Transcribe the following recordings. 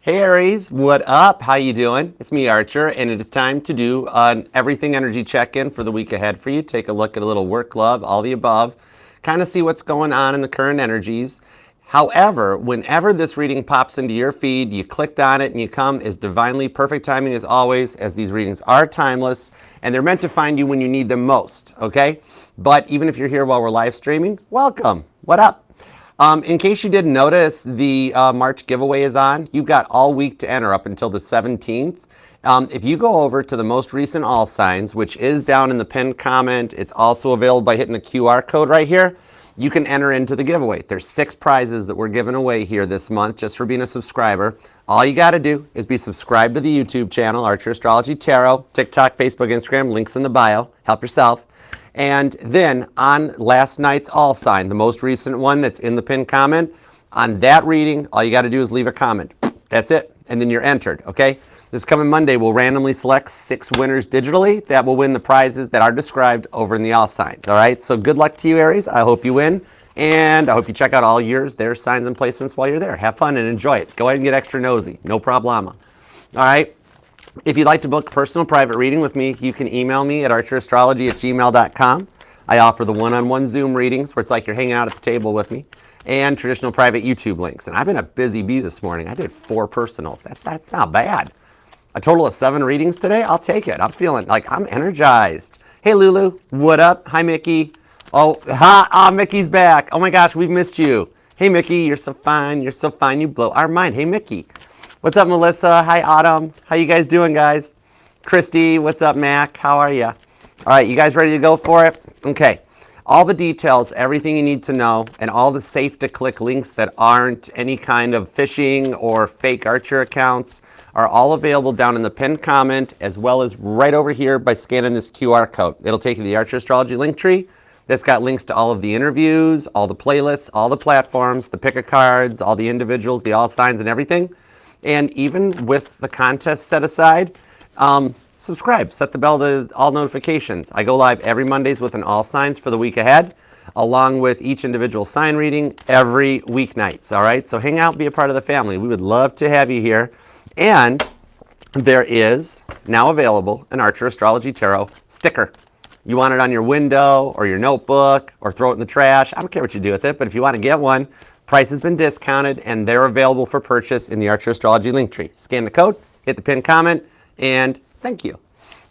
Hey Aries, what up? How you doing? It's me, Archer, and it is time to do an everything energy check-in for the week ahead for you. Take a look at a little work, love, all the above, kind of see what's going on in the current energies. However, whenever this reading pops into your feed, you clicked on it and you come is divinely perfect timing as always, as these readings are timeless and they're meant to find you when you need them most, okay? But even if you're here while we're live streaming, welcome. What up? In case you didn't notice, the March giveaway is on. You've got all week to enter up until the 17th. If you go over to the most recent all signs, which is down in the pinned comment, it's also available by hitting the QR code right here, you can enter into the giveaway. There's 6 prizes that we're giving away here this month just for being a subscriber. All you got to do is be subscribed to the YouTube channel, Archer Astrology Tarot, TikTok, Facebook, Instagram, links in the bio. Help yourself. And then on last night's all sign, the most recent one that's in the pinned comment, on that reading, all you got to do is leave a comment. That's it. And then you're entered, okay? This coming Monday, we'll randomly select 6 winners digitally that will win the prizes that are described over in the all signs, all right? So good luck to you, Aries. I hope you win. And I hope you check out all their signs and placements while you're there. Have fun and enjoy it. Go ahead and get extra nosy. No problema. All right? If you'd like to book a personal private reading with me, you can email me at archerastrology@gmail.com. I offer the one-on-one Zoom readings where it's like you're hanging out at the table with me, and traditional private YouTube links. And I've been a busy bee this morning. I did 4 personals. That's not bad. A total of 7 readings today. I'll take it. I'm feeling like I'm energized. Hey, Lulu. What up? Hi, Mickey. Oh, Mickey's back. Oh, my gosh. We've missed you. Hey, Mickey. You're so fine. You're so fine. You blow our mind. Hey, Mickey. What's up, Melissa? Hi, Autumn. How you guys doing, guys? Christy, what's up, Mac? How are you? All right, you guys ready to go for it? Okay. All the details, everything you need to know, and all the safe-to-click links that aren't any kind of phishing or fake Archer accounts are all available down in the pinned comment, as well as right over here by scanning this QR code. It'll take you to the Archer Astrology link tree. That's got links to all of the interviews, all the playlists, all the platforms, the pick-a-cards, all the individuals, the all signs, and everything. And even with the contest set aside, subscribe, set the bell to all notifications. I go live every Mondays with an all signs for the week ahead, along with each individual sign reading every weeknights, all right? So hang out, be a part of the family. We would love to have you here. And there is now available an Archer Astrology Tarot sticker. You want it on your window or your notebook or throw it in the trash. I don't care what you do with it, but if you want to get one, price has been discounted, and they're available for purchase in the Archer Astrology link tree. Scan the code, hit the pinned comment, and thank you.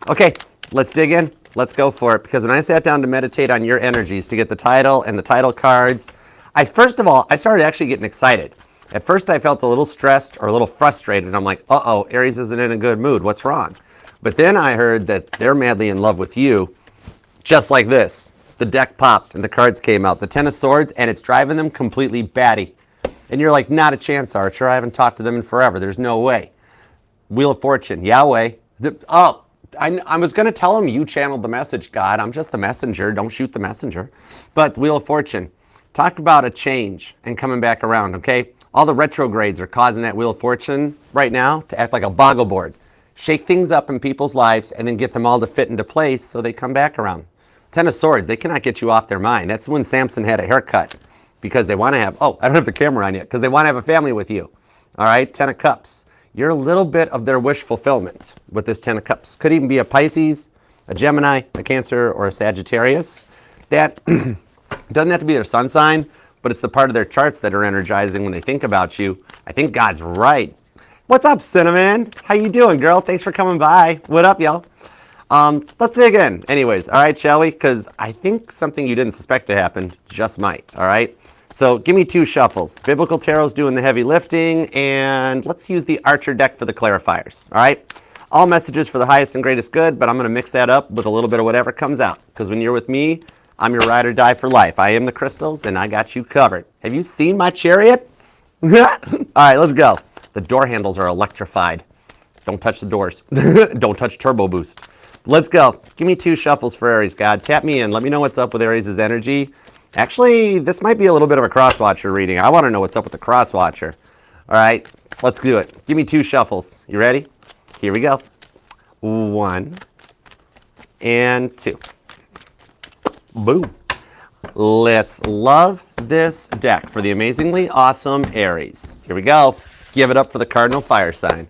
Okay, let's dig in. Let's go for it, because when I sat down to meditate on your energies to get the title and the title cards, first of all, I started actually getting excited. At first, I felt a little stressed or a little frustrated. I'm like, uh-oh, Aries isn't in a good mood. What's wrong? But then I heard that they're madly in love with you, just like this. The deck popped and the cards came out, the 10 of Swords, and it's driving them completely batty. And you're like, not a chance, Archer. I haven't talked to them in forever. There's no way. Wheel of Fortune, Yahweh. I was going to tell him you channeled the message, God. I'm just the messenger. Don't shoot the messenger. But Wheel of Fortune, talk about a change and coming back around, okay? All the retrogrades are causing that Wheel of Fortune right now to act like a boggle board. Shake things up in people's lives and then get them all to fit into place so they come back around. 10 of Swords, they cannot get you off their mind. That's when Samson had a haircut, because they want to have, I don't have the camera on yet, because they want to have a family with you. All right, 10 of Cups. You're a little bit of their wish fulfillment with this 10 of Cups. Could even be a Pisces, a Gemini, a Cancer, or a Sagittarius. That doesn't have to be their sun sign, but it's the part of their charts that are energizing when they think about you. I think God's right. What's up, Cinnamon? How you doing, girl? Thanks for coming by. What up, y'all? Let's dig in. Anyways, all right, shall we? Because I think something you didn't suspect to happen just might, all right? So give me 2 shuffles. Biblical Tarot's doing the heavy lifting, and let's use the Archer deck for the clarifiers, all right? All messages for the highest and greatest good, but I'm going to mix that up with a little bit of whatever comes out. Because when you're with me, I'm your ride or die for life. I am the crystals, and I got you covered. Have you seen my chariot? All right, let's go. The door handles are electrified. Don't touch the doors. Don't touch turbo boost. Let's go. Give me 2 shuffles for Aries, God. Tap me in. Let me know what's up with Aries' energy. Actually, this might be a little bit of a cross-watcher reading. I want to know what's up with the cross-watcher. All right, let's do it. Give me 2 shuffles. You ready? Here we go. 1 and 2. Boom. Let's love this deck for the amazingly awesome Aries. Here we go. Give it up for the cardinal fire sign.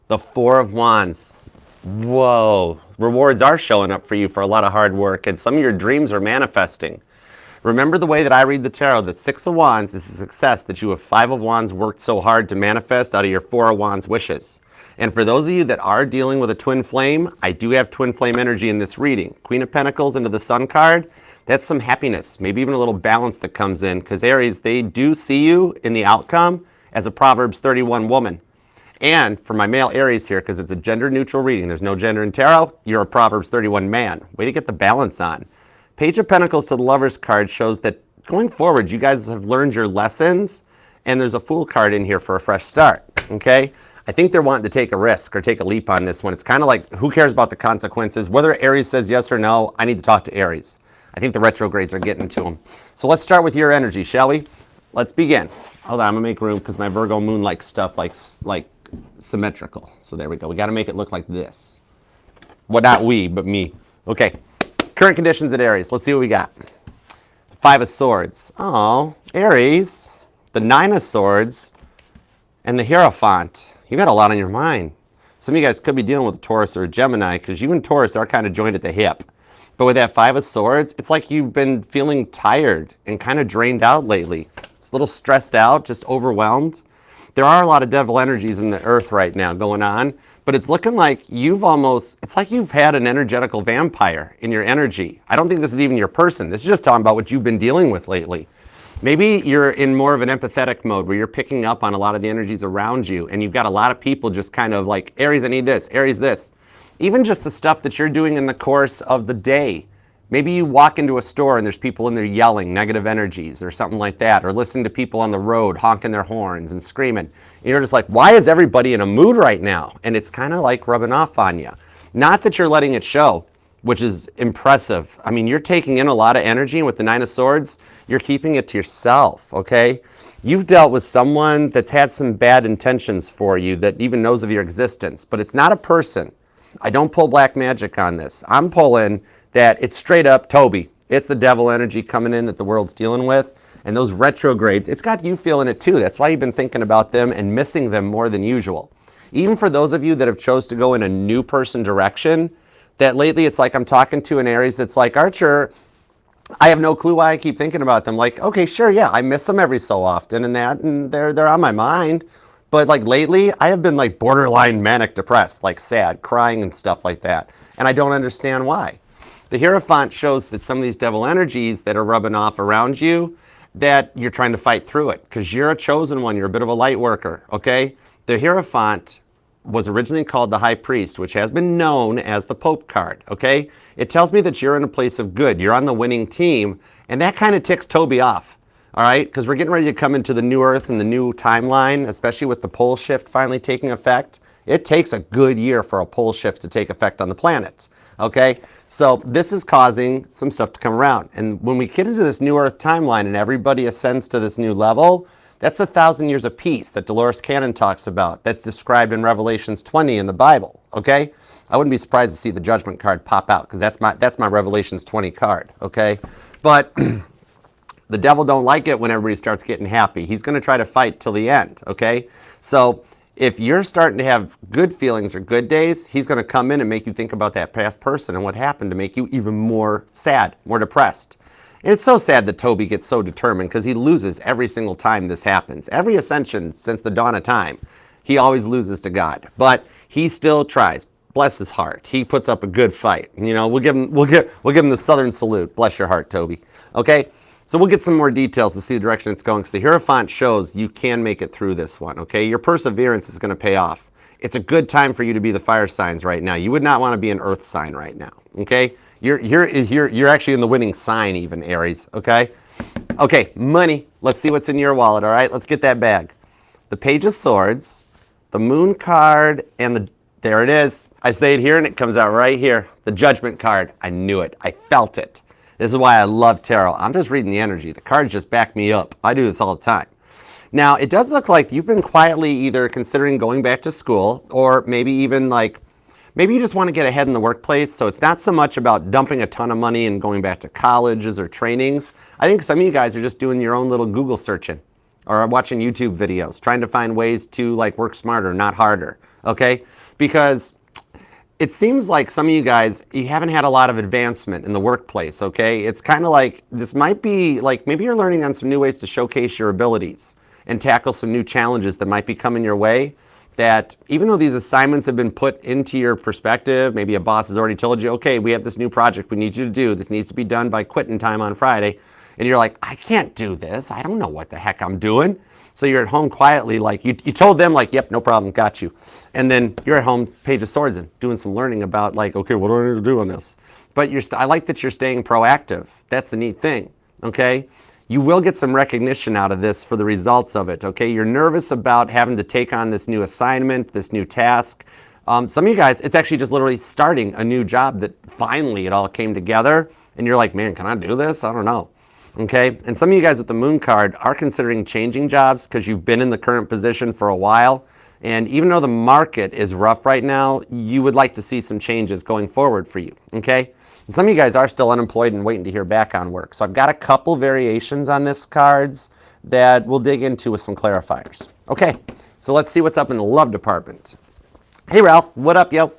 The Four of Wands. Whoa. Rewards are showing up for you for a lot of hard work, and some of your dreams are manifesting. Remember the way that I read the tarot, that Six of Wands is a success that you have Five of Wands worked so hard to manifest out of your Four of Wands wishes. And for those of you that are dealing with a twin flame, I do have twin flame energy in this reading. Queen of Pentacles into the Sun card, that's some happiness, maybe even a little balance that comes in, because Aries, they do see you in the outcome as a Proverbs 31 woman. And for my male Aries here, because it's a gender neutral reading, there's no gender in tarot, you're a Proverbs 31 man. Way to get the balance on. Page of Pentacles to the Lovers card shows that going forward, you guys have learned your lessons, and there's a Fool card in here for a fresh start, okay? I think they're wanting to take a risk or take a leap on this one. It's kind of like, who cares about the consequences? Whether Aries says yes or no, I need to talk to Aries. I think the retrogrades are getting to them. So let's start with your energy, shall we? Let's begin. Hold on, I'm gonna make room because my Virgo moon likes stuff like symmetrical. So there we go. We got to make it look like this. Well, not we, but me. Okay. Current conditions at Aries. Let's see what we got. Five of Swords. Oh, Aries. The Nine of Swords. And the Hierophant. You got a lot on your mind. Some of you guys could be dealing with a Taurus or a Gemini, because you and Taurus are kind of joined at the hip. But with that Five of Swords, it's like you've been feeling tired and kind of drained out lately. It's a little stressed out, just overwhelmed. There are a lot of devil energies in the earth right now going on, but it's looking like it's like you've had an energetical vampire in your energy. I don't think this is even your person. This is just talking about what you've been dealing with lately. Maybe you're in more of an empathetic mode where you're picking up on a lot of the energies around you, and you've got a lot of people just kind of like, Aries, I need this, Aries, this. Even just the stuff that you're doing in the course of the day. Maybe you walk into a store and there's people in there yelling negative energies or something like that, or listening to people on the road honking their horns and screaming. And you're just like, why is everybody in a mood right now? And it's kind of like rubbing off on you. Not that you're letting it show, which is impressive. I mean, you're taking in a lot of energy, and with the Nine of Swords, you're keeping it to yourself, okay? You've dealt with someone that's had some bad intentions for you, that even knows of your existence, but it's not a person. I don't pull black magic on this. I'm pulling that it's straight up Toby. It's the devil energy coming in that the world's dealing with. And those retrogrades, it's got you feeling it too. That's why you've been thinking about them and missing them more than usual. Even for those of you that have chose to go in a new person direction, that lately it's like I'm talking to an Aries that's like, Archer, I have no clue why I keep thinking about them. Like, okay, sure, yeah, I miss them every so often and they're on my mind. But like lately, I have been like borderline manic depressed, like sad, crying and stuff like that. And I don't understand why. The Hierophant shows that some of these devil energies that are rubbing off around you, that you're trying to fight through it, because you're a chosen one. You're a bit of a light worker, okay? The Hierophant was originally called the High Priest, which has been known as the Pope card, okay? It tells me that you're in a place of good. You're on the winning team, and that kind of ticks Toby off, all right? Because we're getting ready to come into the new Earth and the new timeline, especially with the pole shift finally taking effect. It takes a good year for a pole shift to take effect on the planet, okay? So this is causing some stuff to come around. And when we get into this new Earth timeline and everybody ascends to this new level, that's the 1,000 years of peace that Dolores Cannon talks about. That's described in Revelations 20 in the Bible, okay? I wouldn't be surprised to see the Judgment card pop out, because that's my Revelations 20 card, okay? But the devil don't like it when everybody starts getting happy. He's going to try to fight till the end, okay? So if you're starting to have good feelings or good days, he's going to come in and make you think about that past person and what happened to make you even more sad, more depressed. And it's so sad that Toby gets so determined, because he loses every single time this happens. Every ascension since the dawn of time, he always loses to God. But he still tries. Bless his heart. He puts up a good fight. You know, we'll give him the Southern salute. Bless your heart, Toby. Okay? So we'll get some more details to see the direction it's going, because the Hierophant shows you can make it through this one, okay? Your perseverance is going to pay off. It's a good time for you to be the fire signs right now. You would not want to be an earth sign right now, okay? You're actually in the winning sign even, Aries, okay? Okay, money. Let's see what's in your wallet, all right? Let's get that bag. The Page of Swords, the Moon card, and there it is. I say it here and it comes out right here. The Judgment card. I knew it. I felt it. This is why I love tarot. I'm just reading the energy. The cards just back me up. I do this all the time. Now, it does look like you've been quietly either considering going back to school, or maybe even like, maybe you just want to get ahead in the workplace. So it's not so much about dumping a ton of money and going back to colleges or trainings. I think some of you guys are just doing your own little Google searching. or watching YouTube videos, trying to find ways to like work smarter, not harder, okay? Because it seems like some of you guys, you haven't had a lot of advancement in the workplace, okay? It's kind of like, this might be like, maybe you're learning on some new ways to showcase your abilities and tackle some new challenges that might be coming your way, that even though these assignments have been put into your perspective, maybe a boss has already told you, okay, we have this new project we need you to do, this needs to be done by quitting time on Friday, and you're like, I can't do this, I don't know what the heck I'm doing. So you're at home quietly, like you told them like, yep, no problem, got you. And then you're at home, Page of Swords, and doing some learning about like, okay, what do I need to do on this? But I like that you're staying proactive. That's the neat thing, okay? You will get some recognition out of this for the results of it, okay? You're nervous about having to take on this new assignment, this new task. Some of you guys, it's actually just literally starting a new job that finally it all came together, and you're like, man, can I do this? I don't know. Okay, and some of you guys with the Moon card are considering changing jobs because you've been in the current position for a while, and even though the market is rough right now, you would like to see some changes going forward for you, okay? And some of you guys are still unemployed and waiting to hear back on work, so I've got a couple variations on this cards that we'll dig into with some clarifiers. Okay, so let's see what's up in the love department. Hey Ralph, what up, yo? All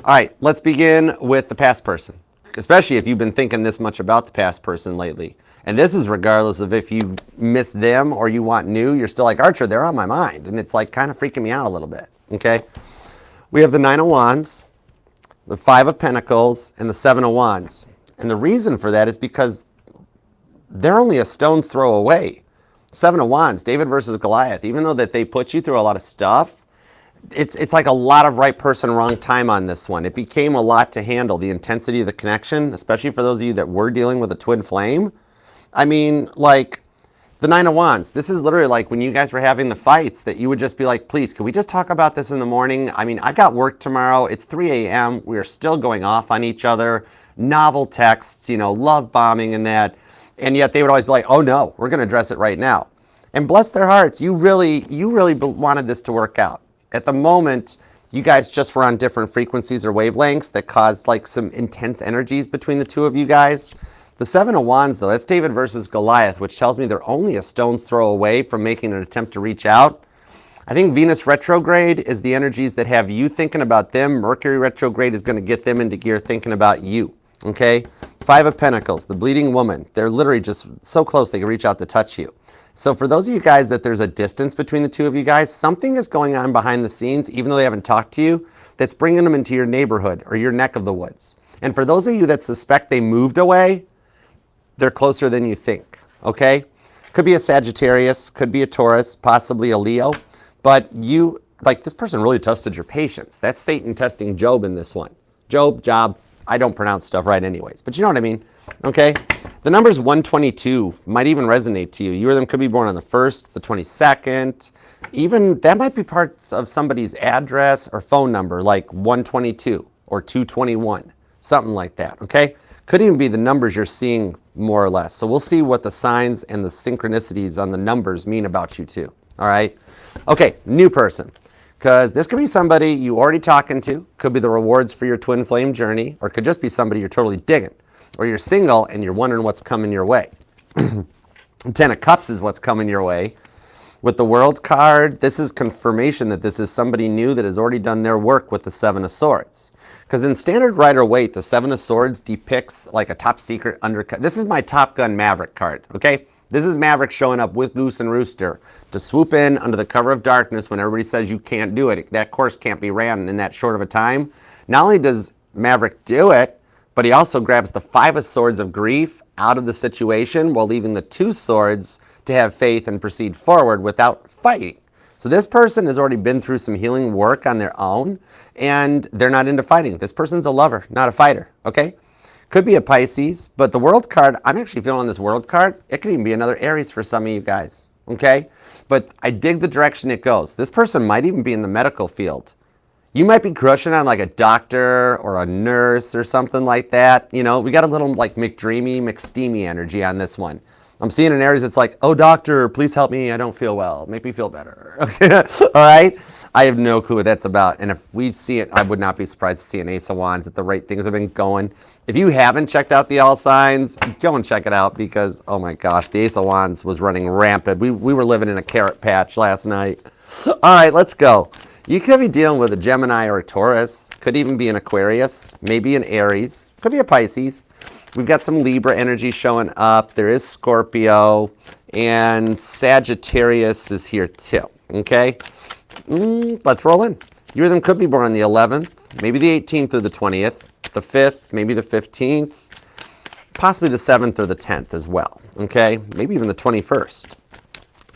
right, let's begin with the past person, especially if you've been thinking this much about the past person lately. And this is regardless of if you miss them or you want new, you're still like, Archer, they're on my mind. And it's like kind of freaking me out a little bit, okay? We have the 9 of Wands, the 5 of Pentacles, and the 7 of Wands. And the reason for that is because they're only a stone's throw away. 7 of Wands, David versus Goliath, even though that they put you through a lot of stuff, it's like a lot of right person, wrong time on this one. It became a lot to handle, the intensity of the connection, especially for those of you that were dealing with a twin flame. I mean, like, the 9 of Wands, this is literally like when you guys were having the fights that you would just be like, please, can we just talk about this in the morning? I mean, I've got work tomorrow. It's 3 a.m. We are still going off on each other. Novel texts, you know, love bombing and that. And yet they would always be like, oh no, we're going to address it right now. And bless their hearts, you really wanted this to work out. At the moment, you guys just were on different frequencies or wavelengths that caused like some intense energies between the two of you guys. The 7 of Wands, though, that's David versus Goliath, which tells me they're only a stone's throw away from making an attempt to reach out. I think Venus retrograde is the energies that have you thinking about them. Mercury retrograde is going to get them into gear thinking about you, okay? 5 of Pentacles, the bleeding woman. They're literally just so close they can reach out to touch you. So for those of you guys that there's a distance between the two of you guys, something is going on behind the scenes, even though they haven't talked to you, that's bringing them into your neighborhood or your neck of the woods. And for those of you that suspect they moved away, they're closer than you think, okay? Could be a Sagittarius, could be a Taurus, possibly a Leo, but you, like, this person really tested your patience. That's Satan testing Job in this one. Job, I don't pronounce stuff right anyways, but you know what I mean, okay? The number's 122 might even resonate to you. You or them could be born on the 1st, the 22nd, even, that might be parts of somebody's address or phone number, like 122 or 221, something like that, okay? Could even be the numbers you're seeing more or less. So we'll see what the signs and the synchronicities on the numbers mean about you too, all right? Okay, new person, because this could be somebody you already talking to, could be the rewards for your twin flame journey, or could just be somebody you're totally digging, or you're single and you're wondering what's coming your way. 10 of Cups is what's coming your way. With the World card, this is confirmation that this is somebody new that has already done their work with the 7 of Swords. Because in standard Rider-Waite, the 7 of Swords depicts like a top secret undercut. This is my Top Gun Maverick card, okay? This is Maverick showing up with Goose and Rooster to swoop in under the cover of darkness when everybody says you can't do it. That course can't be ran in that short of a time. Not only does Maverick do it, but he also grabs the 5 of Swords of grief out of the situation while leaving the 2 swords to have faith and proceed forward without fighting. So this person has already been through some healing work on their own, and they're not into fighting. This person's a lover, not a fighter, okay? Could be a Pisces, but the World card, I'm actually feeling on this World card, it could even be another Aries for some of you guys, okay? But I dig the direction it goes. This person might even be in the medical field. You might be crushing on like a doctor or a nurse or something like that. You know, we got a little like McDreamy, McSteamy energy on this one. I'm seeing an Aries that's like, oh, doctor, please help me. I don't feel well. Make me feel better. Okay, all right? I have no clue what that's about. And if we see it, I would not be surprised to see an Ace of Wands at the rate things have been going. If you haven't checked out the All Signs, go and check it out because, oh my gosh, the Ace of Wands was running rampant. We were living in a carrot patch last night. All right, let's go. You could be dealing with a Gemini or a Taurus. Could even be an Aquarius, maybe an Aries. Could be a Pisces. We've got some Libra energy showing up. There is Scorpio. And Sagittarius is here too. Okay? Let's roll in. You or them could be born on the 11th, maybe the 18th or the 20th. The 5th, maybe the 15th, possibly the 7th or the 10th as well, okay? Maybe even the 21st.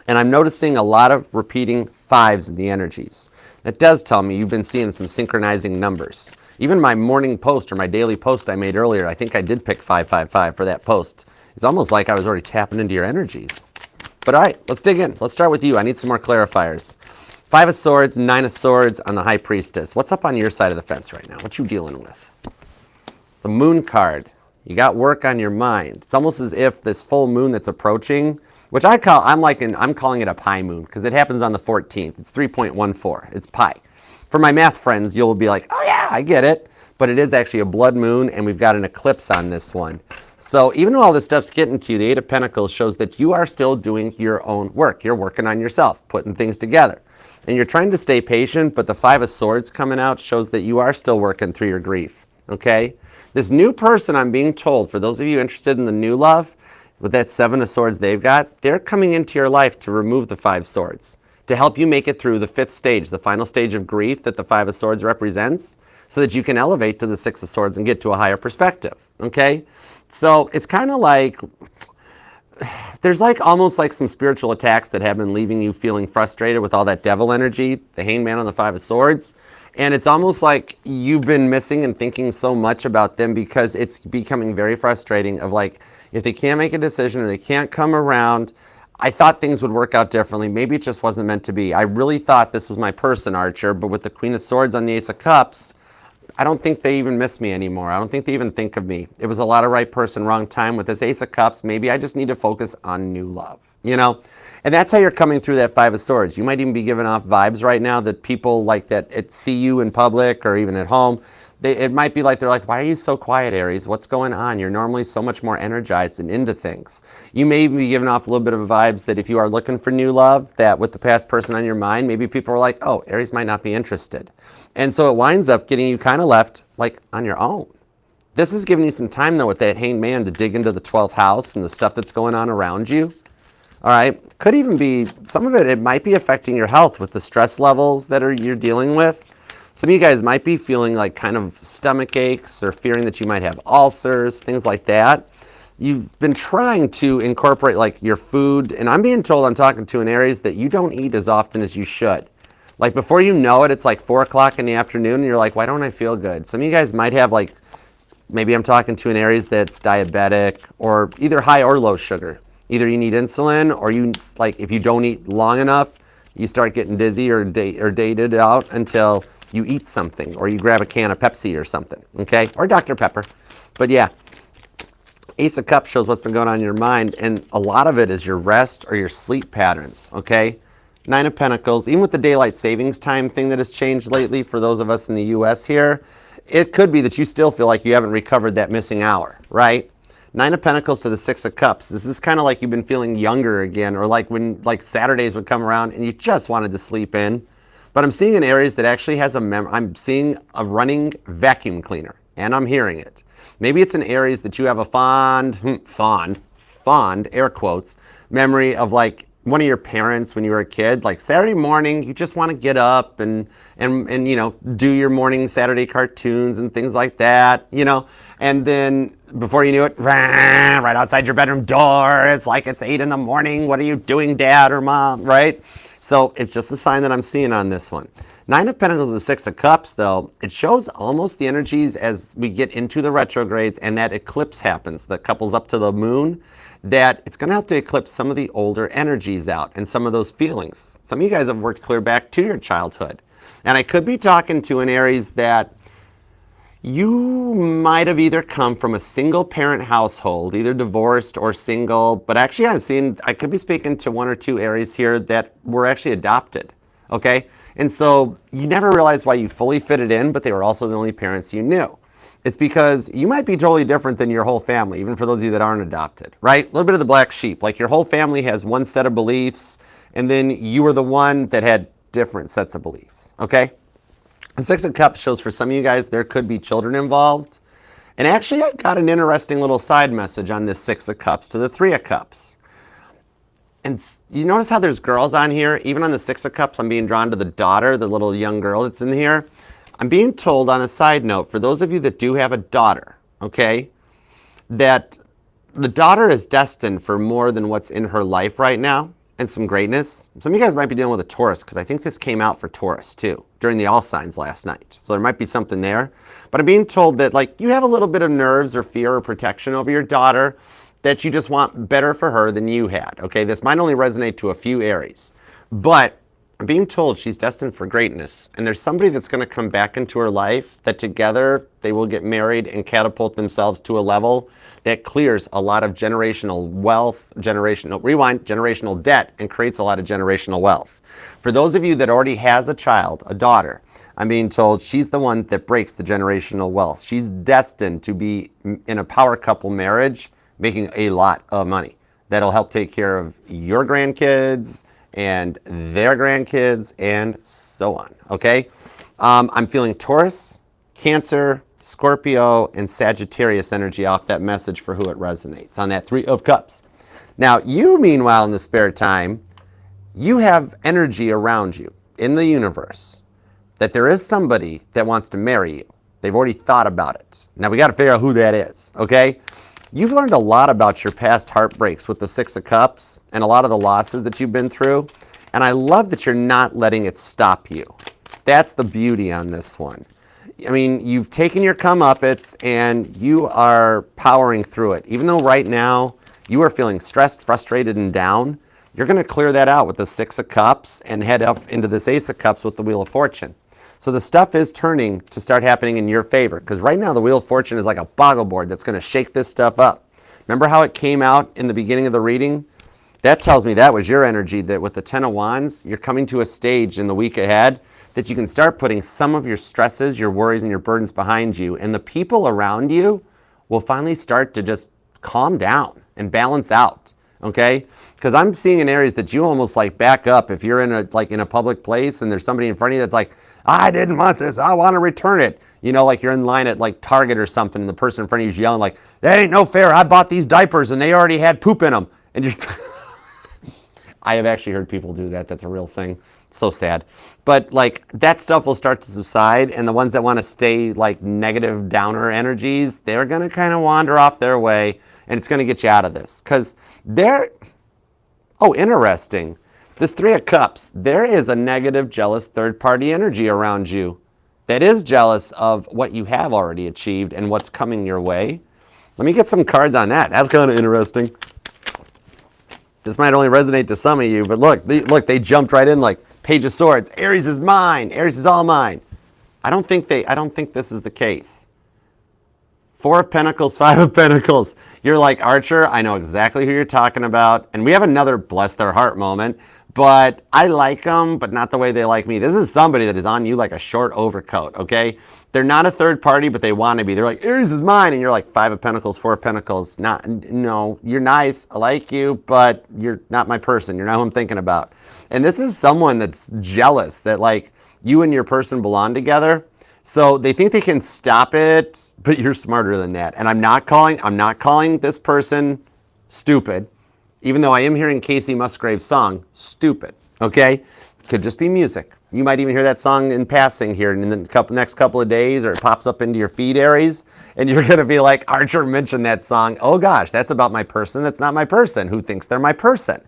And I'm noticing a lot of repeating 5s in the energies. That does tell me you've been seeing some synchronizing numbers. Even my morning post or my daily post I made earlier, I think I did pick 555 for that post. It's almost like I was already tapping into your energies. But all right, let's dig in. Let's start with you. I need some more clarifiers. 5 of Swords, 9 of Swords on the High Priestess. What's up on your side of the fence right now? What you dealing with? The Moon card. You got work on your mind. It's almost as if this full moon that's approaching, which I'm calling it a pi moon because it happens on the 14th. It's 3.14. It's pi. For my math friends, you'll be like, oh yeah, I get it. But it is actually a blood moon, and we've got an eclipse on this one. So even though all this stuff's getting to you, the 8 of Pentacles shows that you are still doing your own work. You're working on yourself, putting things together. And you're trying to stay patient, but the 5 of Swords coming out shows that you are still working through your grief. Okay? This new person, I'm being told, for those of you interested in the new love, with that 7 of Swords they've got, they're coming into your life to remove the 5 Swords, to help you make it through the 5th stage, the final stage of grief that the 5 of Swords represents, so that you can elevate to the 6 of Swords and get to a higher perspective, okay? So it's kind of like, there's like almost like some spiritual attacks that have been leaving you feeling frustrated with all that devil energy, the Hangman on the 5 of Swords. And it's almost like you've been missing and thinking so much about them because it's becoming very frustrating of like, if they can't make a decision or they can't come around, I thought things would work out differently. Maybe it just wasn't meant to be. I really thought this was my person, Archer, but with the Queen of Swords on the Ace of Cups, I don't think they even miss me anymore. I don't think they even think of me. It was a lot of right person, wrong time. With this Ace of Cups, maybe I just need to focus on new love, you know? And that's how you're coming through that 5 of Swords. You might even be giving off vibes right now that people like that see you in public or even at home. It might be like, they're like, why are you so quiet, Aries? What's going on? You're normally so much more energized and into things. You may be giving off a little bit of vibes that if you are looking for new love, that with the past person on your mind, maybe people are like, oh, Aries might not be interested. And so it winds up getting you kind of left like on your own. This is giving you some time though with that Hanged Man to dig into the 12th house and the stuff that's going on around you. All right, could even be, some of it might be affecting your health with the stress levels that you're dealing with. Some of you guys might be feeling like kind of stomach aches or fearing that you might have ulcers, things like that. You've been trying to incorporate like your food, and I'm being told, I'm talking to an Aries, that you don't eat as often as you should. Like before you know it, it's like 4 o'clock in the afternoon and you're like, why don't I feel good? Some of you guys might have like, maybe I'm talking to an Aries that's diabetic or either high or low sugar. Either you need insulin or you, like, if you don't eat long enough, you start getting dizzy or dated out until you eat something or you grab a can of Pepsi or something, okay? Or Dr. Pepper. But yeah, Ace of Cups shows what's been going on in your mind, and a lot of it is your rest or your sleep patterns, okay? 9 of Pentacles, even with the daylight savings time thing that has changed lately for those of us in the US here, it could be that you still feel like you haven't recovered that missing hour, right? 9 of Pentacles to the 6 of Cups. This is kind of like you've been feeling younger again, or like when like Saturdays would come around and you just wanted to sleep in. But I'm seeing an Aries that actually has I'm seeing a running vacuum cleaner, and I'm hearing it. Maybe it's an Aries that you have a fond, air quotes, memory of like one of your parents when you were a kid, like Saturday morning, you just want to get up and you know, do your morning Saturday cartoons and things like that, you know, and then before you knew it, right outside your bedroom door, it's like it's 8 in the morning. What are you doing, Dad or Mom, right? So it's just a sign that I'm seeing on this one. 9 of Pentacles and 6 of Cups, though, it shows almost the energies as we get into the retrogrades and that eclipse happens, that couples up to the moon, that it's going to have to eclipse some of the older energies out and some of those feelings. Some of you guys have worked clear back to your childhood. And I could be talking to an Aries that you might have either come from a single parent household, either divorced or single, but actually I could be speaking to 1 or 2 Aries here that were actually adopted, okay? And so you never realized why you fully fitted in, but they were also the only parents you knew. It's because you might be totally different than your whole family, even for those of you that aren't adopted, right? A little bit of the black sheep. Like your whole family has one set of beliefs, and then you were the one that had different sets of beliefs, okay? The Six of Cups shows for some of you guys there could be children involved. And actually, I got an interesting little side message on this Six of Cups to the Three of Cups. And you notice how there's girls on here? Even on the Six of Cups, I'm being drawn to the daughter, the little young girl that's in here. I'm being told on a side note, for those of you that do have a daughter, okay, that the daughter is destined for more than what's in her life right now and some greatness. Some of you guys might be dealing with a Taurus because I think this came out for Taurus too during the All Signs last night. So there might be something there. But I'm being told that like you have a little bit of nerves or fear or protection over your daughter that you just want better for her than you had. Okay, this might only resonate to a few Aries, but I'm being told she's destined for greatness, and there's somebody that's going to come back into her life that together they will get married and catapult themselves to a level that clears a lot of generational wealth, generational debt, and creates a lot of generational wealth. For those of you that already has a child, a daughter, I'm being told she's the one that breaks the generational wealth. She's destined to be in a power couple marriage, making a lot of money. That'll help take care of your grandkids, and their grandkids, and so on, okay? I'm feeling Taurus, Cancer, Scorpio, and Sagittarius energy off that message for who it resonates on that Three of Cups. Now, you, meanwhile, in the spare time, you have energy around you in the universe that there is somebody that wants to marry you. They've already thought about it. Now, we got to figure out who that is, okay? You've learned a lot about your past heartbreaks with the Six of Cups and a lot of the losses that you've been through. And I love that you're not letting it stop you. That's the beauty on this one. I mean, you've taken your comeuppance and you are powering through it. Even though right now you are feeling stressed, frustrated, and down, you're going to clear that out with the Six of Cups and head up into this Ace of Cups with the Wheel of Fortune. So the stuff is turning to start happening in your favor, because right now the Wheel of Fortune is like a boggle board that's going to shake this stuff up. Remember how it came out in the beginning of the reading? That tells me that was your energy, that with the Ten of Wands, you're coming to a stage in the week ahead that you can start putting some of your stresses, your worries, and your burdens behind you, and the people around you will finally start to just calm down and balance out, okay? Because I'm seeing in areas that you almost like back up if you're in a public place and there's somebody in front of you that's like, I didn't want this, I want to return it. You know, like you're in line at like Target or something and the person in front of you is yelling like, that ain't no fair, I bought these diapers and they already had poop in them. And you're I have actually heard people do that. That's a real thing. So sad. But like that stuff will start to subside, and the ones that want to stay like negative downer energies, they're going to kind of wander off their way, and it's going to get you out of this. Because interesting. This Three of Cups, there is a negative, jealous third-party energy around you that is jealous of what you have already achieved and what's coming your way. Let me get some cards on that. That's kind of interesting. This might only resonate to some of you, but look, they jumped right in like Page of Swords. Aries is mine. Aries is all mine. I don't think this is the case. Four of Pentacles, Five of Pentacles. You're like, Archer, I know exactly who you're talking about. And we have another bless their heart moment. But I like them, but not the way they like me. This is somebody that is on you like a short overcoat, okay? They're not a third party, but they want to be. They're like, Aries is mine. And you're like, Five of Pentacles, Four of Pentacles. No, you're nice. I like you, but you're not my person. You're not who I'm thinking about. And this is someone that's jealous that like you and your person belong together. So they think they can stop it, but you're smarter than that. And I'm not calling this person stupid. Even though I am hearing Casey Musgrave's song, Stupid, okay? Could just be music. You might even hear that song in passing here in the next couple of days, or it pops up into your feed, Aries, and you're going to be like, Archer mentioned that song. Oh gosh, that's about my person. That's not my person. Who thinks they're my person?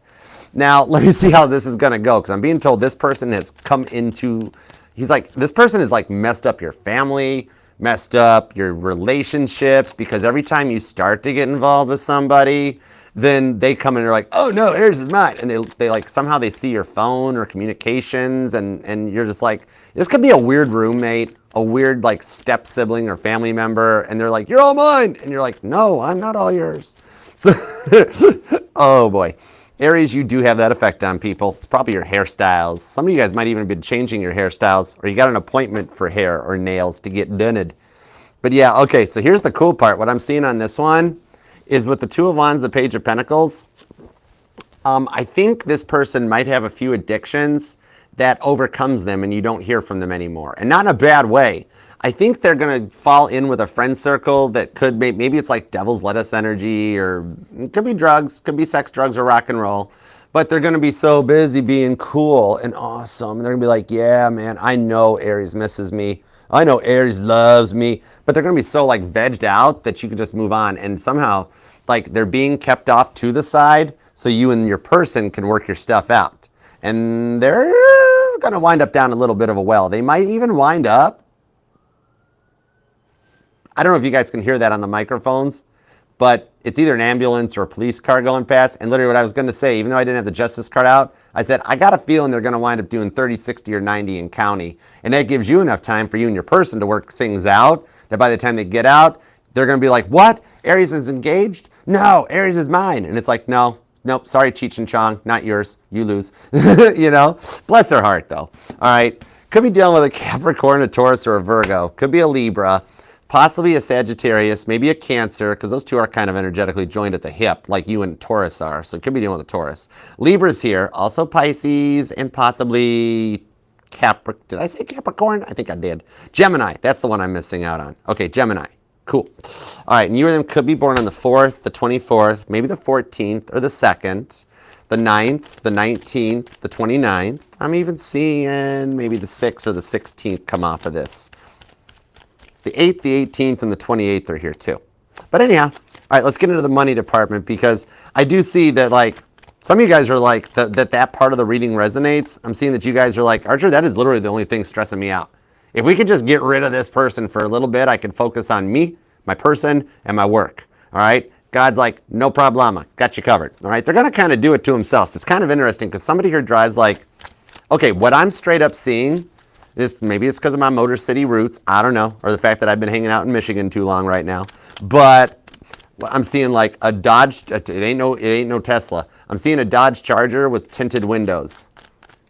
Now, let me see how this is going to go, because I'm being told this person has come into, this person has like messed up your family, messed up your relationships, because every time you start to get involved with somebody, then they come in and they're like, oh no, Aries is mine. And they like, somehow they see your phone or communications, and you're just like, this could be a weird roommate, a weird like step sibling or family member, and they're like, you're all mine. And you're like, no, I'm not all yours. So, oh boy. Aries, you do have that effect on people. It's probably your hairstyles. Some of you guys might even have been changing your hairstyles, or you got an appointment for hair or nails to get done. But yeah, okay, so here's the cool part. What I'm seeing on this one is with the Two of Wands, the Page of Pentacles, I think this person might have a few addictions that overcomes them and you don't hear from them anymore. And not in a bad way. I think they're going to fall in with a friend circle that could maybe it's like devil's lettuce energy, or it could be drugs, could be sex, drugs, or rock and roll. But they're going to be so busy being cool and awesome. They're going to be like, yeah, man, I know Aries misses me. I know Aries loves me. But they're going to be so like vegged out that you can just move on. And somehow, like, they're being kept off to the side so you and your person can work your stuff out. And they're going to wind up down a little bit of a well. They might even wind up, I don't know if you guys can hear that on the microphones, but it's either an ambulance or a police car going past. And literally what I was going to say, even though I didn't have the justice card out, I said, I got a feeling they're going to wind up doing 30, 60, or 90 in county. And that gives you enough time for you and your person to work things out, that by the time they get out, they're going to be like, what? Aries is engaged? No, Aries is mine. And it's like, no, nope, sorry, Cheech and Chong, not yours. You lose. You know? Bless their heart, though. All right. Could be dealing with a Capricorn, a Taurus, or a Virgo. Could be a Libra. Possibly a Sagittarius, maybe a Cancer, because those two are kind of energetically joined at the hip, like you and Taurus are. So it could be dealing with a Taurus. Libra's here, also Pisces, and possibly Did I say Capricorn? I think I did. Gemini, that's the one I'm missing out on. Okay, Gemini, cool. All right, and you or them could be born on the 4th, the 24th, maybe the 14th, or the 2nd, the 9th, the 19th, the 29th. I'm even seeing maybe the 6th or the 16th come off of this. The 8th, the 18th, and the 28th are here too. But anyhow, all right, let's get into the money department, because I do see that, like, some of you guys are like, that part of the reading resonates. I'm seeing that you guys are like, Archer, that is literally the only thing stressing me out. If we could just get rid of this person for a little bit, I could focus on me, my person, and my work. All right? God's like, no problema, got you covered. All right? They're going to kind of do it to themselves. It's kind of interesting, because somebody here drives like, okay, what I'm straight up seeing, maybe it's because of my Motor City roots, I don't know, or the fact that I've been hanging out in Michigan too long right now. But I'm seeing like a Dodge. It ain't no Tesla. I'm seeing a Dodge Charger with tinted windows.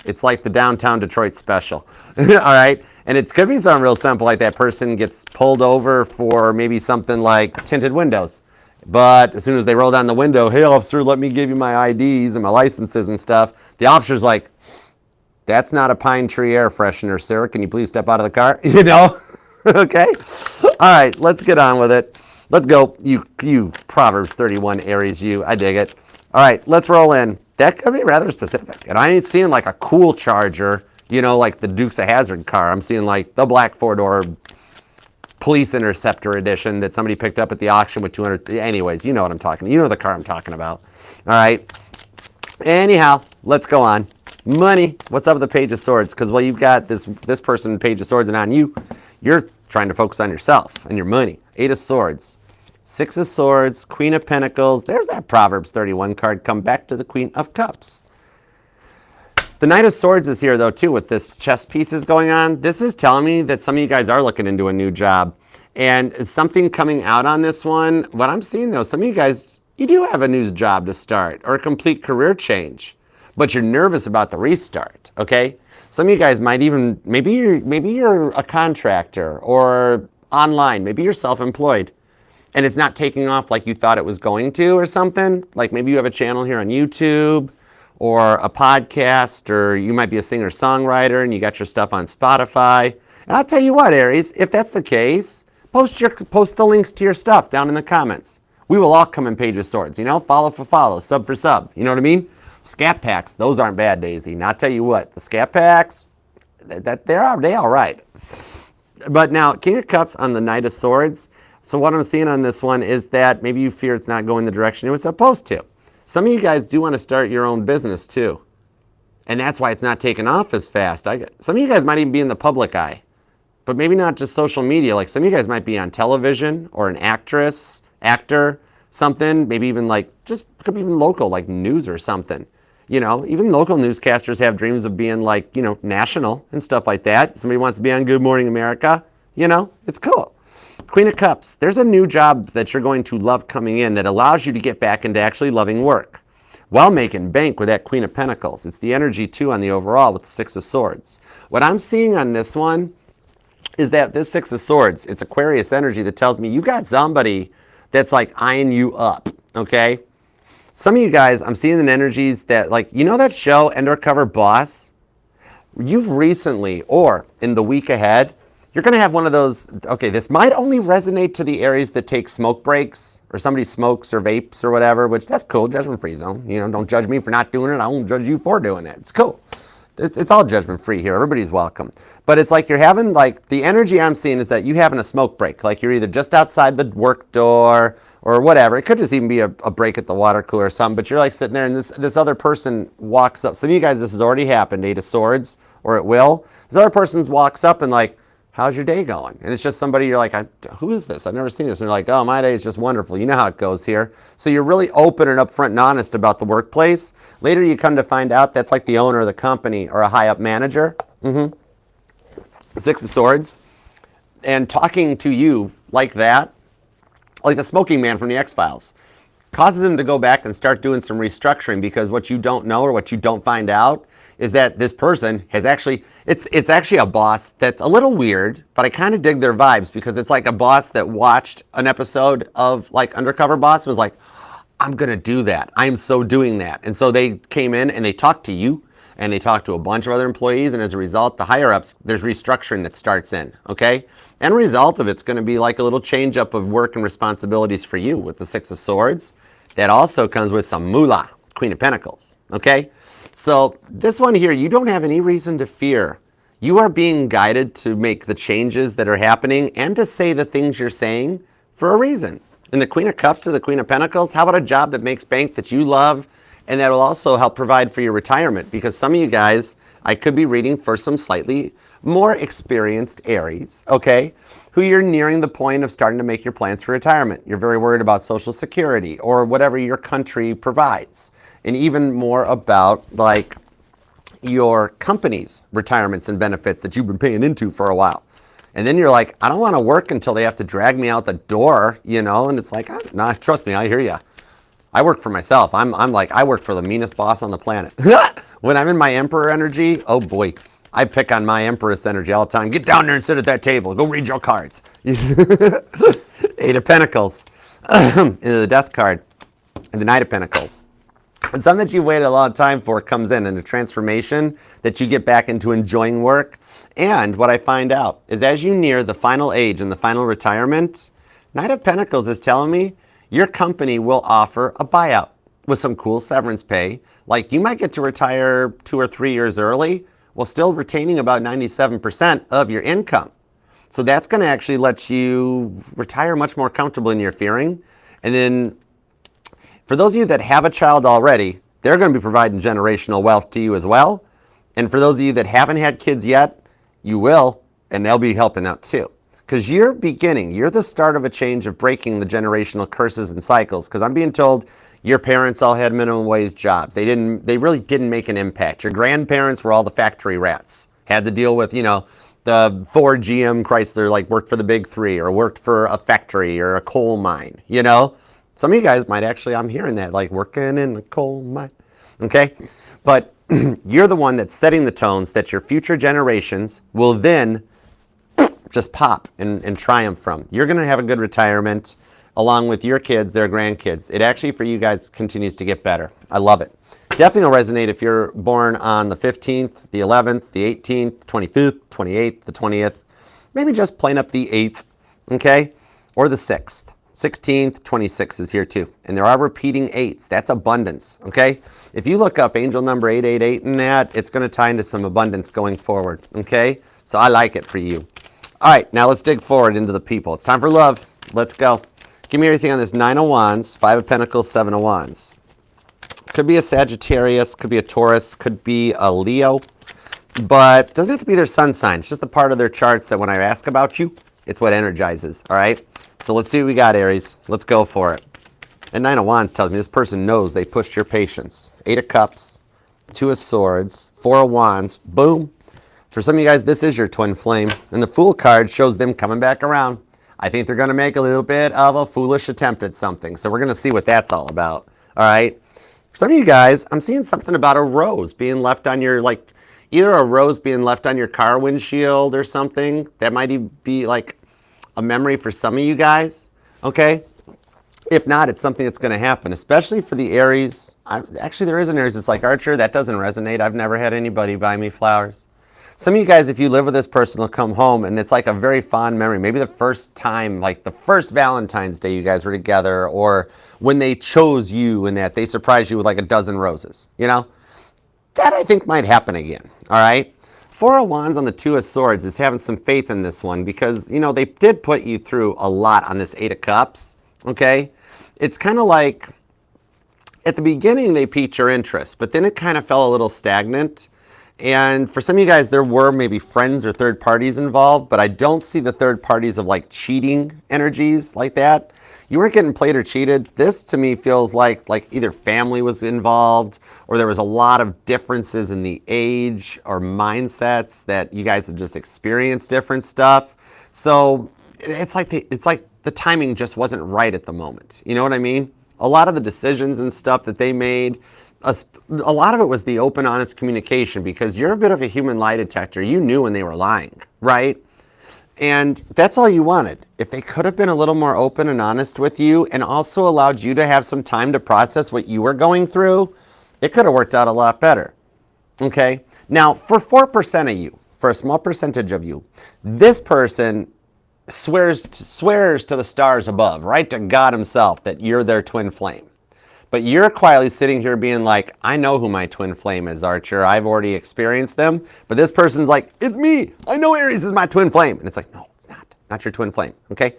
It's like the downtown Detroit special. All right, and it could be something real simple, like that person gets pulled over for maybe something like tinted windows. But as soon as they roll down the window, hey officer, let me give you my IDs and my licenses and stuff. The officer's like, that's not a pine tree air freshener, sir. Can you please step out of the car? You know? Okay? All right, let's get on with it. Let's go. You Proverbs 31 Aries, you. I dig it. All right, let's roll in. That could be rather specific. And I ain't seeing like a cool Charger, you know, like the Dukes of Hazzard car. I'm seeing like the black four-door Police Interceptor edition that somebody picked up at the auction with 200. Anyways, you know what I'm talking. You know the car I'm talking about. All right. Anyhow, let's go on. Money. What's up with the Page of Swords? Because while you've got this person, Page of Swords, and on you, you're trying to focus on yourself and your money. 8 of Swords. 6 of Swords. Queen of Pentacles. There's that Proverbs 31 card. Come back to the Queen of Cups. The Knight of Swords is here, though, too, with this chess pieces going on. This is telling me that some of you guys are looking into a new job. And something coming out on this one. What I'm seeing, though, some of you guys, you do have a new job to start or a complete career change. But you're nervous about the restart, okay? Some of you guys might even, maybe you're a contractor or online, maybe you're self-employed and it's not taking off like you thought it was going to or something. Like maybe you have a channel here on YouTube or a podcast, or you might be a singer-songwriter and you got your stuff on Spotify. And I'll tell you what, Aries, if that's the case, post the links to your stuff down in the comments. We will all come in Page of Swords, you know, follow for follow, sub for sub, you know what I mean? Scat packs, those aren't bad, Daisy. Now, I'll tell you what, the scat packs, they're all right. But now, King of Cups on the Knight of Swords. So what I'm seeing on this one is that maybe you fear it's not going the direction it was supposed to. Some of you guys do want to start your own business too. And that's why it's not taking off as fast. Some of you guys might even be in the public eye. But maybe not just social media. Like some of you guys might be on television or an actress, actor, something. Maybe even like, just could be even local, like news or something. You know, even local newscasters have dreams of being like, you know, national and stuff like that. Somebody wants to be on Good Morning America. You know, it's cool. Queen of Cups, there's a new job that you're going to love coming in that allows you to get back into actually loving work while making bank with that Queen of Pentacles. It's the energy too on the overall with the 6 of Swords. What I'm seeing on this one is that this Six of Swords, it's Aquarius energy that tells me you got somebody that's like eyeing you up, okay? Some of you guys, I'm seeing in energies that, like, you know that show, Undercover Boss? You've recently, or in the week ahead, you're going to have one of those, okay, this might only resonate to the Aries that take smoke breaks, or somebody smokes or vapes or whatever, which that's cool, judgment-free zone. You know, don't judge me for not doing it. I won't judge you for doing it. It's cool. It's all judgment-free here. Everybody's welcome. But it's like you're having, like, the energy I'm seeing is that you having a smoke break. Like you're either just outside the work door or whatever. It could just even be a break at the water cooler or something. But you're like sitting there and this other person walks up. Some of you guys, this has already happened, Eight of Swords, or it will. This other person walks up and like, how's your day going? And it's just somebody you're like, who is this? I've never seen this. And they're like, oh, my day is just wonderful. You know how it goes here. So you're really open and upfront and honest about the workplace. Later you come to find out that's like the owner of the company or a high up manager. Six of Swords. And talking to you like that, like the smoking man from the X-Files, causes them to go back and start doing some restructuring, because what you don't know or what you don't find out is that this person has actually, it's actually a boss that's a little weird, but I kind of dig their vibes, because it's like a boss that watched an episode of like Undercover Boss and was like, I'm going to do that. I'm so doing that. And so they came in and they talked to you and they talked to a bunch of other employees. And as a result, the higher ups, there's restructuring that starts in. Okay. End result of it's going to be like a little change up of work and responsibilities for you with the Six of Swords. That also comes with some moolah, Queen of Pentacles. Okay. So this one here, you don't have any reason to fear. You are being guided to make the changes that are happening and to say the things you're saying for a reason. And the Queen of Cups to the Queen of Pentacles, how about a job that makes bank that you love and that will also help provide for your retirement? Because some of you guys, I could be reading for some slightly more experienced Aries, okay, who you're nearing the point of starting to make your plans for retirement. You're very worried about Social Security or whatever your country provides. And even more about like your company's retirements and benefits that you've been paying into for a while. And then you're like, I don't want to work until they have to drag me out the door, you know? And it's like, nah, trust me, I hear you. I work for myself. I'm like, I work for the meanest boss on the planet. When I'm in my Emperor energy, oh boy, I pick on my Empress energy all the time. Get down there and sit at that table. Go read your cards. Eight of Pentacles. Into the Death card. And the Knight of Pentacles. And something that you waited a long time for comes in a transformation that you get back into enjoying work. And what I find out is as you near the final age and the final retirement, Knight of Pentacles is telling me your company will offer a buyout with some cool severance pay. Like you might get to retire 2 or 3 years early while still retaining about 97% of your income. So that's going to actually let you retire much more comfortable than you're fearing. And then for those of you that have a child already, they're going to be providing generational wealth to you as well. And for those of you that haven't had kids yet, you will, and they'll be helping out too. Because you're the start of a change of breaking the generational curses and cycles. Because I'm being told your parents all had minimum wage jobs. They really didn't make an impact. Your grandparents were all the factory rats. Had to deal with, you know, the Ford, GM, Chrysler, like worked for the big three or worked for a factory or a coal mine, you know? Some of you guys might actually, I'm hearing that, like working in a coal mine, okay? But you're the one that's setting the tones that your future generations will then just pop and triumph from. You're going to have a good retirement along with your kids, their grandkids. It actually, for you guys, continues to get better. I love it. Definitely will resonate if you're born on the 15th, the 11th, the 18th, 25th, 28th, the 20th. Maybe just plain up the 8th, okay? Or the 6th. 16th, 26 is here too. And there are repeating 8s. That's abundance, okay? If you look up angel number 888 in that, it's going to tie into some abundance going forward, okay? So I like it for you. All right, now let's dig forward into the people. It's time for love. Let's go. Give me everything on this 9 of Wands, 5 of Pentacles, 7 of Wands. Could be a Sagittarius, could be a Taurus, could be a Leo, but it doesn't have to be their sun sign. It's just the part of their charts that when I ask about you, it's what energizes, all right? So let's see what we got, Aries. Let's go for it. And 9 of Wands tells me this person knows they pushed your patience. 8 of Cups, 2 of Swords, 4 of Wands, boom. For some of you guys, this is your twin flame. And the Fool card shows them coming back around. I think they're going to make a little bit of a foolish attempt at something. So we're going to see what that's all about, all right? For some of you guys, I'm seeing something about a rose being left on your, like, either a rose being left on your car windshield or something. That might be like a memory for some of you guys, okay? If not, it's something that's going to happen, especially for the Aries. Actually, there is an Aries that's like, Archer, that doesn't resonate. I've never had anybody buy me flowers. Some of you guys, if you live with this person, will come home and it's like a very fond memory. Maybe the first time, like the first Valentine's Day you guys were together, or when they chose you and that they surprised you with like a dozen roses, you know? That I think might happen again, all right? Four of Wands on the Two of Swords is having some faith in this one because, you know, they did put you through a lot on this Eight of Cups, okay? It's kind of like, at the beginning they piqued your interest, but then it kind of fell a little stagnant. And for some of you guys, there were maybe friends or third parties involved, but I don't see the third parties of like cheating energies like that. You weren't getting played or cheated. This to me feels like either family was involved or there was a lot of differences in the age or mindsets that you guys have just experienced different stuff. So it's like the timing just wasn't right at the moment. You know what I mean? A lot of the decisions and stuff that they made, a lot of it was the open, honest communication because you're a bit of a human lie detector. You knew when they were lying, right? And that's all you wanted. If they could have been a little more open and honest with you and also allowed you to have some time to process what you were going through, it could have worked out a lot better, okay? Now, for 4% of you, for a small percentage of you, this person swears to the stars above, right to God himself, that you're their twin flame. But you're quietly sitting here being like, I know who my twin flame is, Archer. I've already experienced them. But this person's like, it's me. I know Aries is my twin flame. And it's like, no, it's not your twin flame, okay?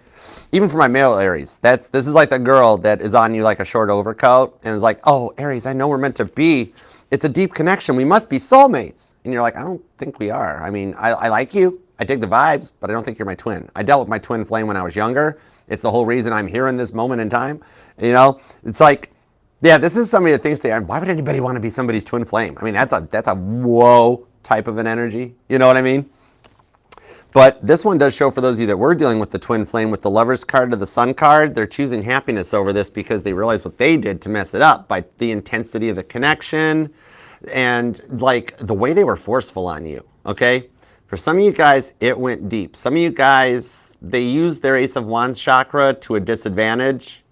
Even for my male Aries, this is like the girl that is on you like a short overcoat and is like, oh, Aries, I know we're meant to be. It's a deep connection. We must be soulmates. And you're like, I don't think we are. I mean, I like you. I dig the vibes, but I don't think you're my twin. I dealt with my twin flame when I was younger. It's the whole reason I'm here in this moment in time. You know, it's like, yeah, this is somebody that thinks they are. Why would anybody want to be somebody's twin flame? I mean, that's a whoa type of an energy. You know what I mean? But this one does show for those of you that were dealing with the twin flame with the Lover's card to the Sun card, they're choosing happiness over this because they realize what they did to mess it up by the intensity of the connection and like the way they were forceful on you, okay? For some of you guys, it went deep. Some of you guys, they used their Ace of Wands chakra to a disadvantage.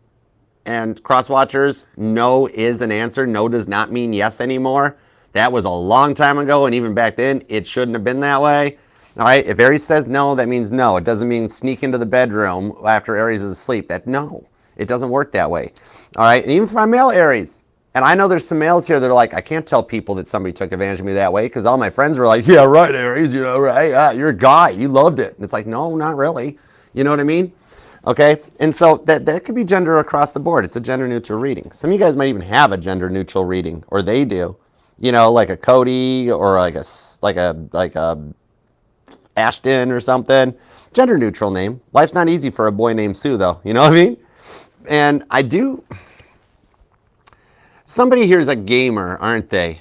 And cross-watchers, no is an answer. No does not mean yes anymore. That was a long time ago, and even back then, it shouldn't have been that way. All right, if Aries says no, that means no. It doesn't mean sneak into the bedroom after Aries is asleep. No, it doesn't work that way. All right, and even for my male Aries, and I know there's some males here that are like, I can't tell people that somebody took advantage of me that way because all my friends were like, yeah, right, Aries, you know, right? Yeah, you're a guy. You loved it. And it's like, no, not really. You know what I mean? Okay, and so that could be gender across the board. It's a gender neutral reading. Some of you guys might even have a gender neutral reading, or they do. You know, like a Cody or like a Ashton or something. Gender neutral name. Life's not easy for a boy named Sue, though. You know what I mean? And somebody here is a gamer, aren't they?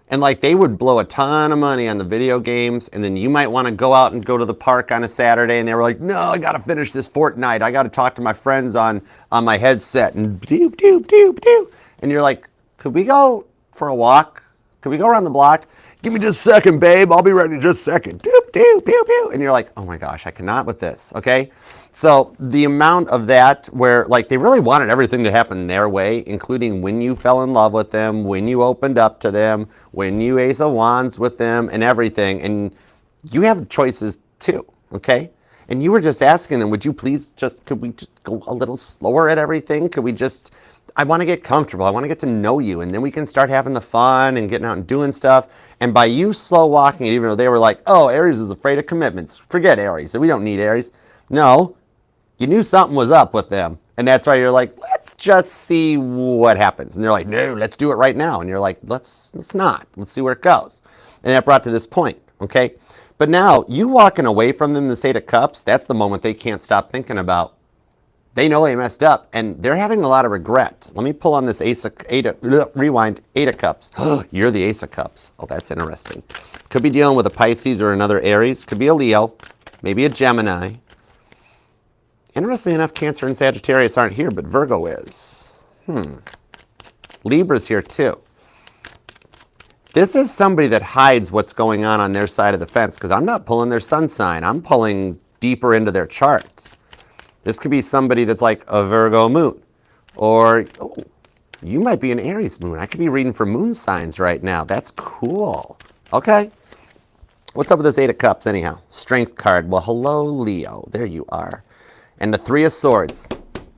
And like they would blow a ton of money on the video games, and then you might want to go out and go to the park on a Saturday, and they were like, no, I got to finish this Fortnite. I got to talk to my friends on my headset, and doop, doop, doop, doop. And you're like, could we go for a walk? Could we go around the block? Give me just a second, babe. I'll be ready in just a second. Doop, doop, doop, doop. And you're like, oh my gosh, I cannot with this, okay? So the amount of that where like they really wanted everything to happen their way, including when you fell in love with them, when you opened up to them, when you Ace of Wands with them and everything. And you have choices too, okay? And you were just asking them, could we just go a little slower at everything? I want to get comfortable. I want to get to know you. And then we can start having the fun and getting out and doing stuff. And by you slow walking it, even though they were like, oh, Aries is afraid of commitments. Forget Aries. We don't need Aries. No, you knew something was up with them. And that's why you're like, let's just see what happens. And they're like, no, let's do it right now. And you're like, let's not. Let's see where it goes. And that brought to this point, okay? But now, you walking away from them, the Eight of Cups, that's the moment they can't stop thinking about. They know they messed up, and they're having a lot of regret. Let me pull on this Eight of Cups. You're the Ace of Cups. Oh, that's interesting. Could be dealing with a Pisces or another Aries. Could be a Leo, maybe a Gemini. Interestingly enough, Cancer and Sagittarius aren't here, but Virgo is. Libra's here too. This is somebody that hides what's going on their side of the fence, because I'm not pulling their sun sign. I'm pulling deeper into their charts. This could be somebody that's like a Virgo moon, or you might be an Aries moon. I could be reading for moon signs right now. That's cool. Okay. What's up with this Eight of Cups anyhow? Strength card. Well, hello, Leo. There you are. And the Three of Swords.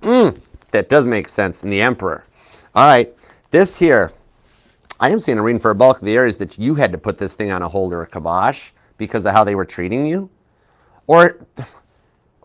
That does make sense. And the Emperor. All right. This here, I am seeing a reading for a bulk of the Aries that you had to put this thing on a hold or a kibosh because of how they were treating you. Or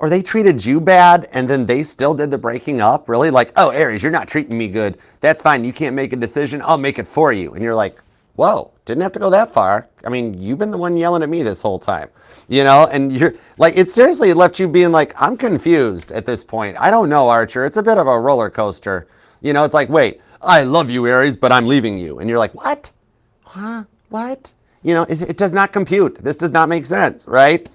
they treated you bad and then they still did the breaking up. Really? Like, oh, Aries, you're not treating me good. That's fine. You can't make a decision. I'll make it for you. And you're like, whoa, didn't have to go that far. I mean, you've been the one yelling at me this whole time, you know, and you're like, it seriously left you being like, I'm confused at this point. I don't know, Archer. It's a bit of a roller coaster. You know, it's like, wait, I love you, Aries, but I'm leaving you. And you're like, what? Huh? What? You know, it does not compute. This does not make sense, right?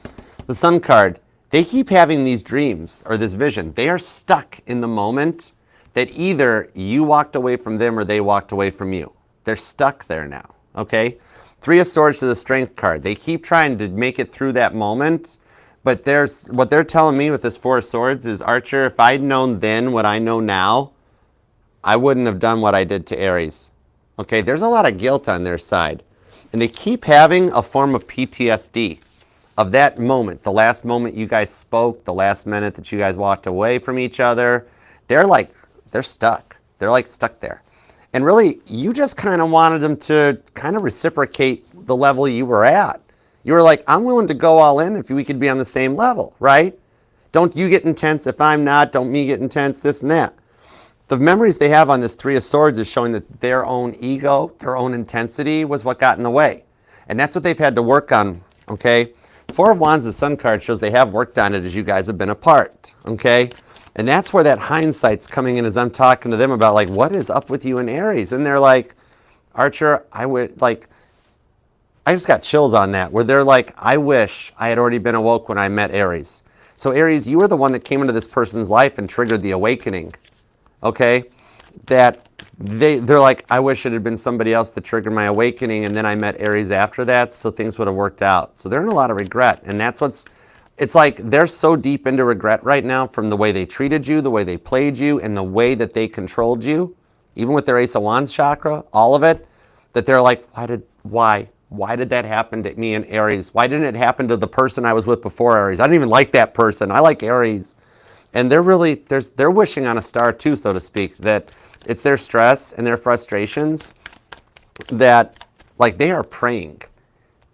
The Sun card, they keep having these dreams or this vision. They are stuck in the moment that either you walked away from them or they walked away from you. They're stuck there now, okay? Three of Swords to the Strength card. They keep trying to make it through that moment, but what they're telling me with this Four of Swords is, Archer, if I'd known then what I know now, I wouldn't have done what I did to Aries. Okay, there's a lot of guilt on their side. And they keep having a form of PTSD of that moment, the last moment you guys spoke, the last minute that you guys walked away from each other. They're stuck. They're like stuck there. And really, you just kind of wanted them to kind of reciprocate the level you were at. You were like, I'm willing to go all in if we could be on the same level, right? Don't you get intense if I'm not. Don't me get intense, this and that. The memories they have on this Three of Swords is showing that their own ego, their own intensity was what got in the way. And that's what they've had to work on, okay? Four of Wands, the Sun card, shows they have worked on it as you guys have been apart, okay? And that's where that hindsight's coming in as I'm talking to them about, like, what is up with you and Aries? And they're like, Archer, I just got chills on that, where they're like, I wish I had already been awoke when I met Aries. So Aries, you were the one that came into this person's life and triggered the awakening, okay? That they're like, I wish it had been somebody else that triggered my awakening, and then I met Aries after that, so things would have worked out. So they're in a lot of regret, and that's it's like they're so deep into regret right now from the way they treated you, the way they played you, and the way that they controlled you, even with their Ace of Wands chakra, all of it, that they're like, why did that happen to me and Aries? Why didn't it happen to the person I was with before Aries? I didn't even like that person. I like Aries. And they're wishing on a star too, so to speak, that it's their stress and their frustrations that, like, they are praying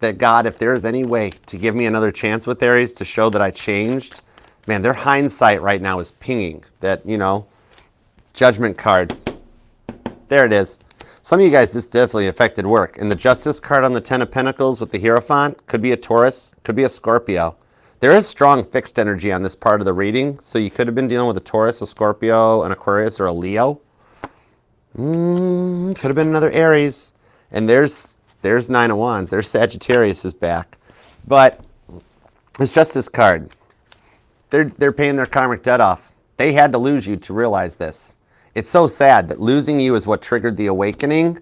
that, God, if there's any way to give me another chance with Aries to show that I changed, man, their hindsight right now is pinging that, you know, Judgment card. There it is. Some of you guys, this definitely affected work. And the Justice card on the Ten of Pentacles with the Hierophant could be a Taurus, could be a Scorpio. There is strong fixed energy on this part of the reading, so you could have been dealing with a Taurus, a Scorpio, an Aquarius, or a Leo. Could have been another Aries. And there's Nine of Wands. There's Sagittarius is back. But it's Justice card. They're paying their karmic debt off. They had to lose you to realize this. It's so sad that losing you is what triggered the awakening.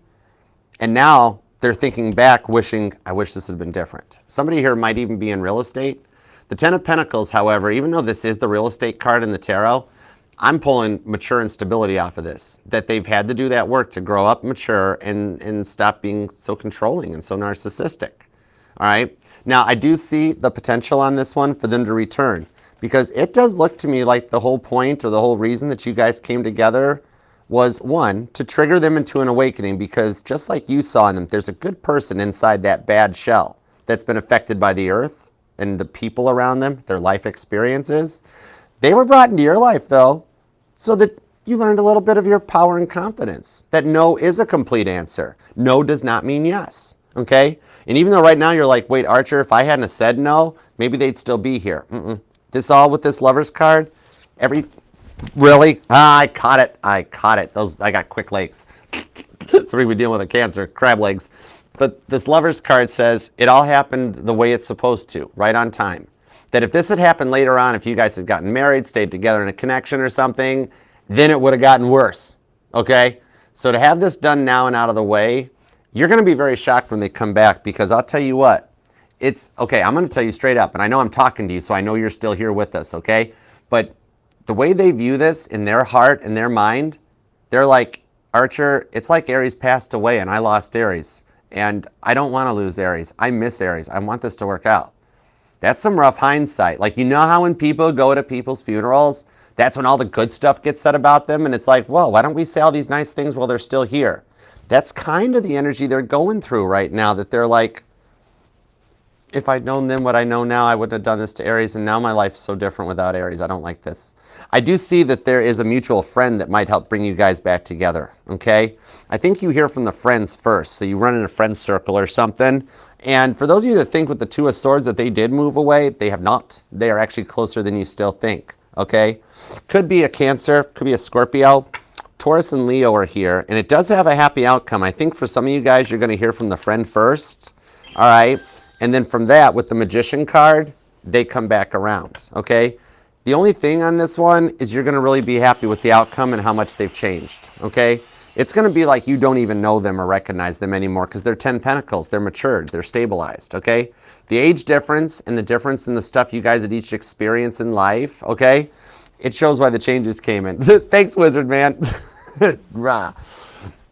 And now they're thinking back, wishing, I wish this had been different. Somebody here might even be in real estate. The Ten of Pentacles, however, even though this is the real estate card in the tarot, I'm pulling mature and stability off of this. That they've had to do that work to grow up, mature, and stop being so controlling and so narcissistic. All right? Now, I do see the potential on this one for them to return. Because it does look to me like the whole point or the whole reason that you guys came together was, one, to trigger them into an awakening, because just like you saw in them, there's a good person inside that bad shell that's been affected by the earth and the people around them, their life experiences. They were brought into your life, though, so that you learned a little bit of your power and confidence, that no is a complete answer. No does not mean yes, okay? And even though right now you're like, wait, Archer, if I hadn't have said no, maybe they'd still be here. This all with this Lover's card, really? I caught it. I got quick legs. Somebody would deal with a cancer, crab legs. But this Lover's card says it all happened the way it's supposed to, right on time. That if this had happened later on, if you guys had gotten married, stayed together in a connection or something, then it would have gotten worse, okay? So to have this done now and out of the way, You're going to be very shocked when they come back, because I'll tell you what, it's okay. I'm going to tell you straight up, and I know I'm talking to you, so I know you're still here with us, okay? But the way they view this in their heart and their mind, they're like, Archer, it's like Aries passed away and I lost Aries. And I don't want to lose Aries. I miss Aries. I want this to work out. That's some rough hindsight. Like, you know how when people go to people's funerals, that's when all the good stuff gets said about them, and it's like, whoa, why don't we say all these nice things while they're still here? That's kind of the energy they're going through right now, that they're like, if I'd known then what I know now, I wouldn't have done this to Aries, and now my life's so different without Aries. I don't like this. I do see that there is a mutual friend that might help bring you guys back together, okay? I think you hear from the friends first, so you run in a friend circle or something. And for those of you that think with the Two of Swords that they did move away, they have not. They are actually closer than you still think, okay? Could be a Cancer, could be a Scorpio. Taurus and Leo are here, and it does have a happy outcome. I think for some of you guys, you're going to hear from the friend first, all right? And then from that, with the Magician card, they come back around, okay? The only thing on this one is you're going to really be happy with the outcome and how much they've changed, okay? It's going to be like you don't even know them or recognize them anymore, because they're 10 Pentacles. They're matured. They're stabilized, okay? The age difference and the difference in the stuff you guys had each experienced in life, okay? It shows why the changes came in. Thanks, Wizard Man. Rah.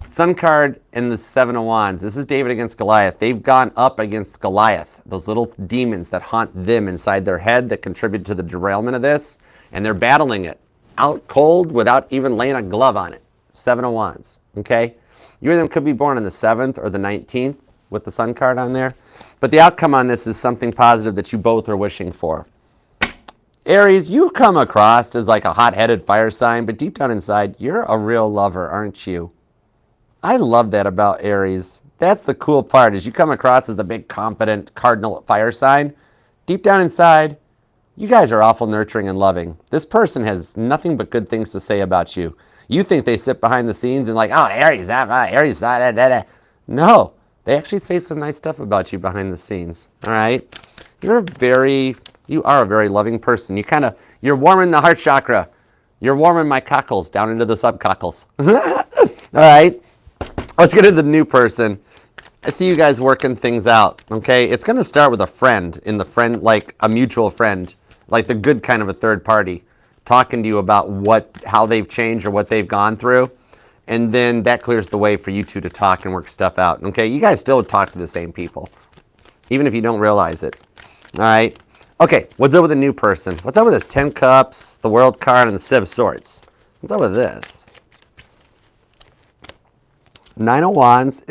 Sun card and the Seven of Wands. This is David against Goliath. They've gone up against Goliath, those little demons that haunt them inside their head that contribute to the derailment of this, and they're battling it out cold without even laying a glove on it. Seven of Wands, okay? You or them could be born on the 7th or the 19th with the Sun card on there, but the outcome on this is something positive that you both are wishing for. Aries, you come across as like a hot-headed fire sign, but deep down inside, you're a real lover, aren't you? I love that about Aries. That's the cool part, is you come across as the big, confident, cardinal fire sign. Deep down inside, you guys are awful nurturing and loving. This person has nothing but good things to say about you. You think they sit behind the scenes and like, oh, Aries, Aries, da, da, da. No, they actually say some nice stuff about you behind the scenes, all right? You are a very loving person. You're warming the heart chakra. You're warming my cockles down into the subcockles. All right? Let's get into the new person. I see you guys working things out, okay? It's going to start with a friend, like a mutual friend, like the good kind of a third party, talking to you about how they've changed or what they've gone through. And then that clears the way for you two to talk and work stuff out, okay? You guys still talk to the same people, even if you don't realize it, all right? Okay, what's up with the new person? What's up with this 10 Cups, the World card, and the Civ of Swords? What's up with this? 9 of Wands.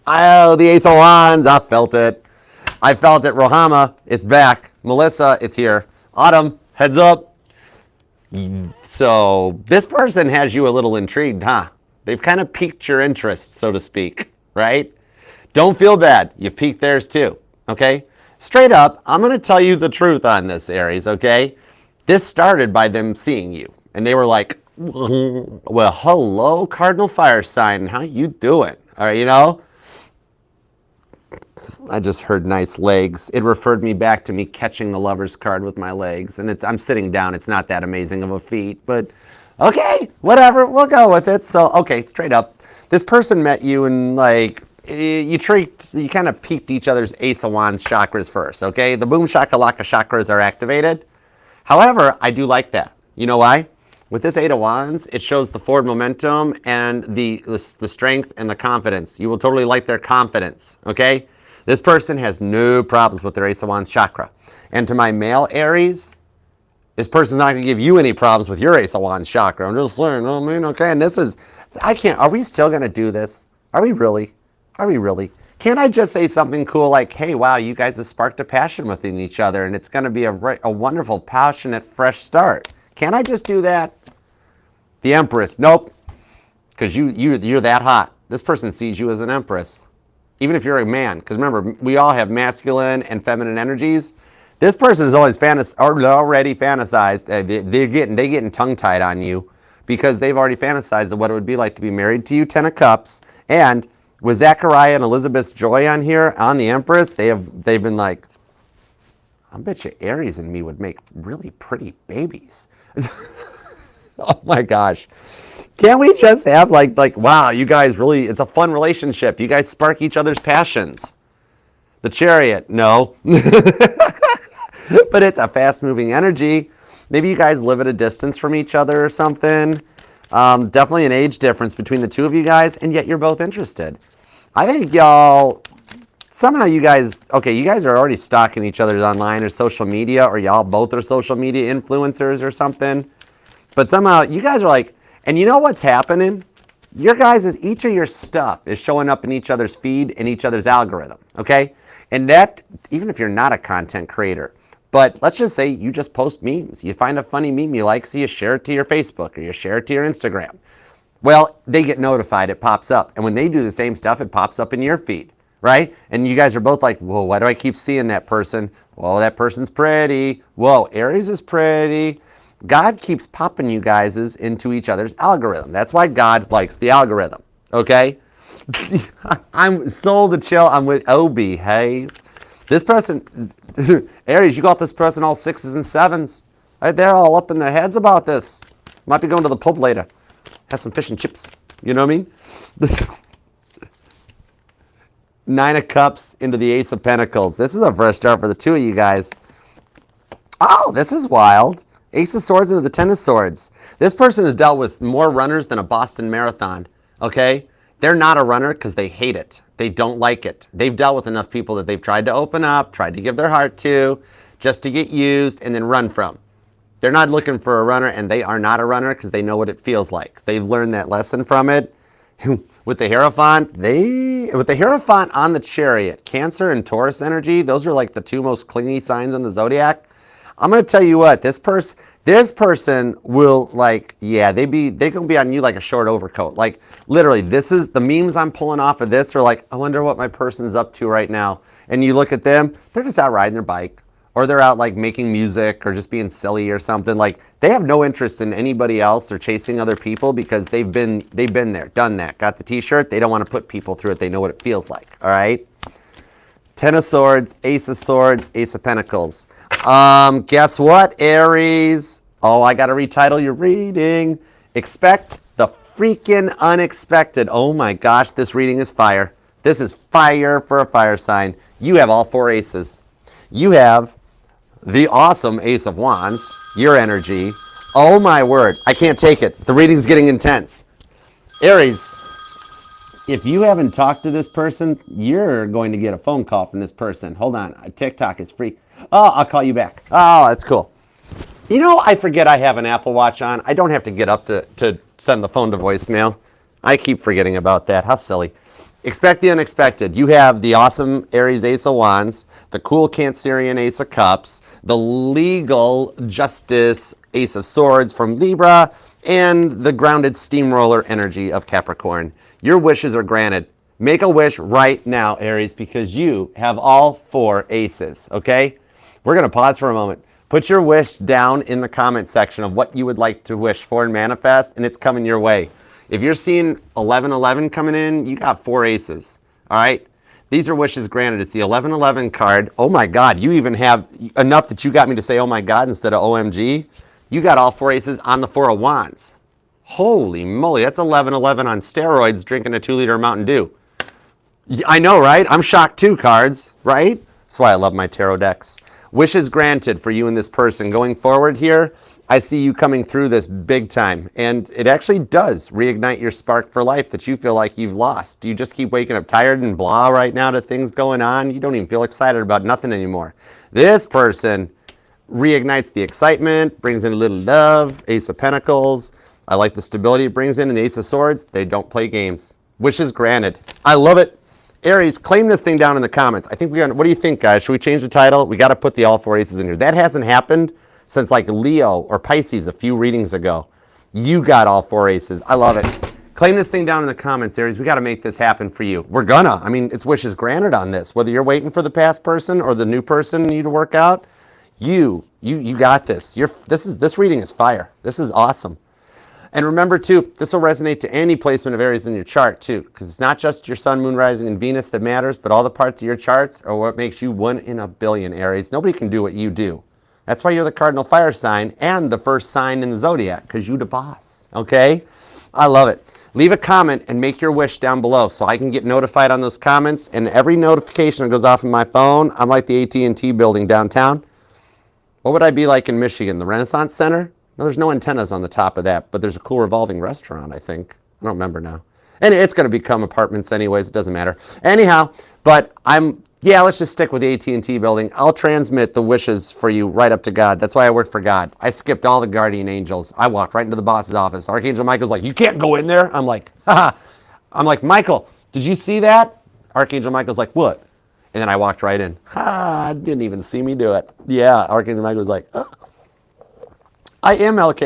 Oh, the Ace of Wands. I felt it. Rohama, it's back. Melissa, it's here. Autumn, heads up. So this person has you a little intrigued, huh? They've kind of piqued your interest, so to speak, right? Don't feel bad. You've piqued theirs too, okay? Straight up, I'm going to tell you the truth on this, Aries, okay? This started by them seeing you, and they were like, well, hello, Cardinal Fire Sign. How you doing? All right, you know? I just heard nice legs. It referred me back to me catching the Lover's card with my legs, and I'm sitting down. It's not that amazing of a feat, but okay, whatever. We'll go with it. So, okay, straight up. This person met you and, like, you kind of peeped each other's Ace of Wands chakras first, okay? The boom shakalaka chakras are activated. However, I do like that. You know why? With this 8 of Wands, it shows the forward momentum and the strength and the confidence. You will totally like their confidence, okay? This person has no problems with their Ace of Wands chakra. And to my male Aries, this person's not going to give you any problems with your Ace of Wands chakra. I'm just saying, I mean, okay, and are we still going to do this? Are we really? Are we really? Can't I just say something cool like, hey, wow, you guys have sparked a passion within each other, and it's going to be a wonderful, passionate, fresh start. Can't I just do that? The Empress, nope, because you're that hot. This person sees you as an Empress, even if you're a man. Because remember, we all have masculine and feminine energies. This person is always already fantasized. They're getting tongue-tied on you because they've already fantasized of what it would be like to be married to you, 10 of Cups. And with Zachariah and Elizabeth's Joy on here, on the Empress, they've been like, I bet you Aries and me would make really pretty babies. Oh my gosh. Can't we just have like, wow, you guys really, it's a fun relationship. You guys spark each other's passions. The Chariot, no. But it's a fast-moving energy. Maybe you guys live at a distance from each other or something. Definitely an age difference between the two of you guys, and yet you're both interested. I think y'all, somehow you guys are already stalking each other online or social media, or y'all both are social media influencers or something. But somehow you guys are like, and you know what's happening? Your guys, each of your stuff is showing up in each other's feed and each other's algorithm, okay? And that, even if you're not a content creator, but let's just say you just post memes. You find a funny meme you like, so you share it to your Facebook or you share it to your Instagram. Well, they get notified, it pops up. And when they do the same stuff, it pops up in your feed, right? And you guys are both like, whoa, why do I keep seeing that person? Whoa, that person's pretty. Whoa, Aries is pretty. God keeps popping you guys into each other's algorithm. That's why God likes the algorithm, okay? I'm sold to chill. I'm with behave. This person, Aries, you got this person all 6s and 7s. Right? They're all up in their heads about this. Might be going to the pub later. Have some fish and chips. You know what I mean? This 9 of Cups into the Ace of Pentacles. This is a fresh start for the two of you guys. Oh, this is wild. Ace of Swords into the 10 of Swords. This person has dealt with more runners than a Boston Marathon, okay? They're not a runner because they hate it. They don't like it. They've dealt with enough people that they've tried to open up, tried to give their heart to, just to get used and then run from. They're not looking for a runner, and they are not a runner because they know what it feels like. They've learned that lesson from it. With the Hierophant, on the Chariot, Cancer and Taurus energy, those are like the two most clingy signs in the zodiac. I'm going to tell you what, this person will, like, yeah, they're going to be on you like a short overcoat. Like, literally, this is the memes I'm pulling off of this are like, I wonder what my person's up to right now. And you look at them, they're just out riding their bike, or they're out like making music or just being silly or something. Like, they have no interest in anybody else or chasing other people because they've been there, done that, got the t-shirt. They don't want to put people through it. They know what it feels like, all right? 10 of Swords, Ace of Swords, Ace of Pentacles. Guess what, Aries? Oh, I got to retitle your reading. Expect the freaking unexpected. Oh my gosh, this reading is fire. This is fire for a fire sign. You have all 4 aces. You have the awesome Ace of Wands, your energy. Oh my word, I can't take it. The reading's getting intense. Aries, if you haven't talked to this person, you're going to get a phone call from this person. Hold on, TikTok is free. Oh, I'll call you back. Oh, that's cool. You know, I forget I have an Apple Watch on. I don't have to get up to send the phone to voicemail. I keep forgetting about that. How silly. Expect the unexpected. You have the awesome Aries Ace of Wands, the cool Cancerian Ace of Cups, the legal Justice Ace of Swords from Libra, and the grounded steamroller energy of Capricorn. Your wishes are granted. Make a wish right now, Aries, because you have all 4 aces, okay? We're going to pause for a moment. Put your wish down in the comment section of what you would like to wish for and manifest, and it's coming your way. If you're seeing 1111 coming in, you got 4 aces, all right? These are wishes granted. It's the 1111 card. Oh my God, you even have enough that you got me to say, oh my God, instead of OMG. You got all 4 aces on the 4 of Wands. Holy moly, that's 1111 on steroids drinking a 2-liter Mountain Dew. I know, right? I'm shocked too, cards, right? That's why I love my tarot decks. Wishes granted for you and this person. Going forward here, I see you coming through this big time. And it actually does reignite your spark for life that you feel like you've lost. Do you just keep waking up tired and blah right now to things going on? You don't even feel excited about nothing anymore. This person reignites the excitement, brings in a little love, Ace of Pentacles. I like the stability it brings in, and the Ace of Swords. They don't play games. Wishes granted. I love it. Aries, claim this thing down in the comments. I think what do you think, guys? Should we change the title? We got to put the all 4 aces in here. That hasn't happened since like Leo or Pisces a few readings ago. You got all 4 aces. I love it. Claim this thing down in the comments, Aries. We got to make this happen for you. We're gonna. I mean, it's wishes granted on this. Whether you're waiting for the past person or the new person you to work out, you got this. This reading is fire. This is awesome. And remember, too, this will resonate to any placement of Aries in your chart, too, because it's not just your sun, moon, rising, and Venus that matters, but all the parts of your charts are what makes you 1 in a billion, Aries. Nobody can do what you do. That's why you're the cardinal fire sign and the first sign in the zodiac, because you the boss, okay? I love it. Leave a comment and make your wish down below so I can get notified on those comments. And every notification that goes off on my phone, I'm like the AT&T building downtown. What would I be like in Michigan? The Renaissance Center? No, there's no antennas on the top of that, but there's a cool revolving restaurant, I think. I don't remember now. And it's going to become apartments anyways. It doesn't matter. Anyhow, but yeah, let's just stick with the AT&T building. I'll transmit the wishes for you right up to God. That's why I work for God. I skipped all the guardian angels. I walked right into the boss's office. Archangel Michael's like, you can't go in there. I'm like, haha. I'm like, Michael, did you see that? Archangel Michael's like, what? And then I walked right in. Ha, didn't even see me do it. Yeah, Archangel Michael was like, oh. I am LAK.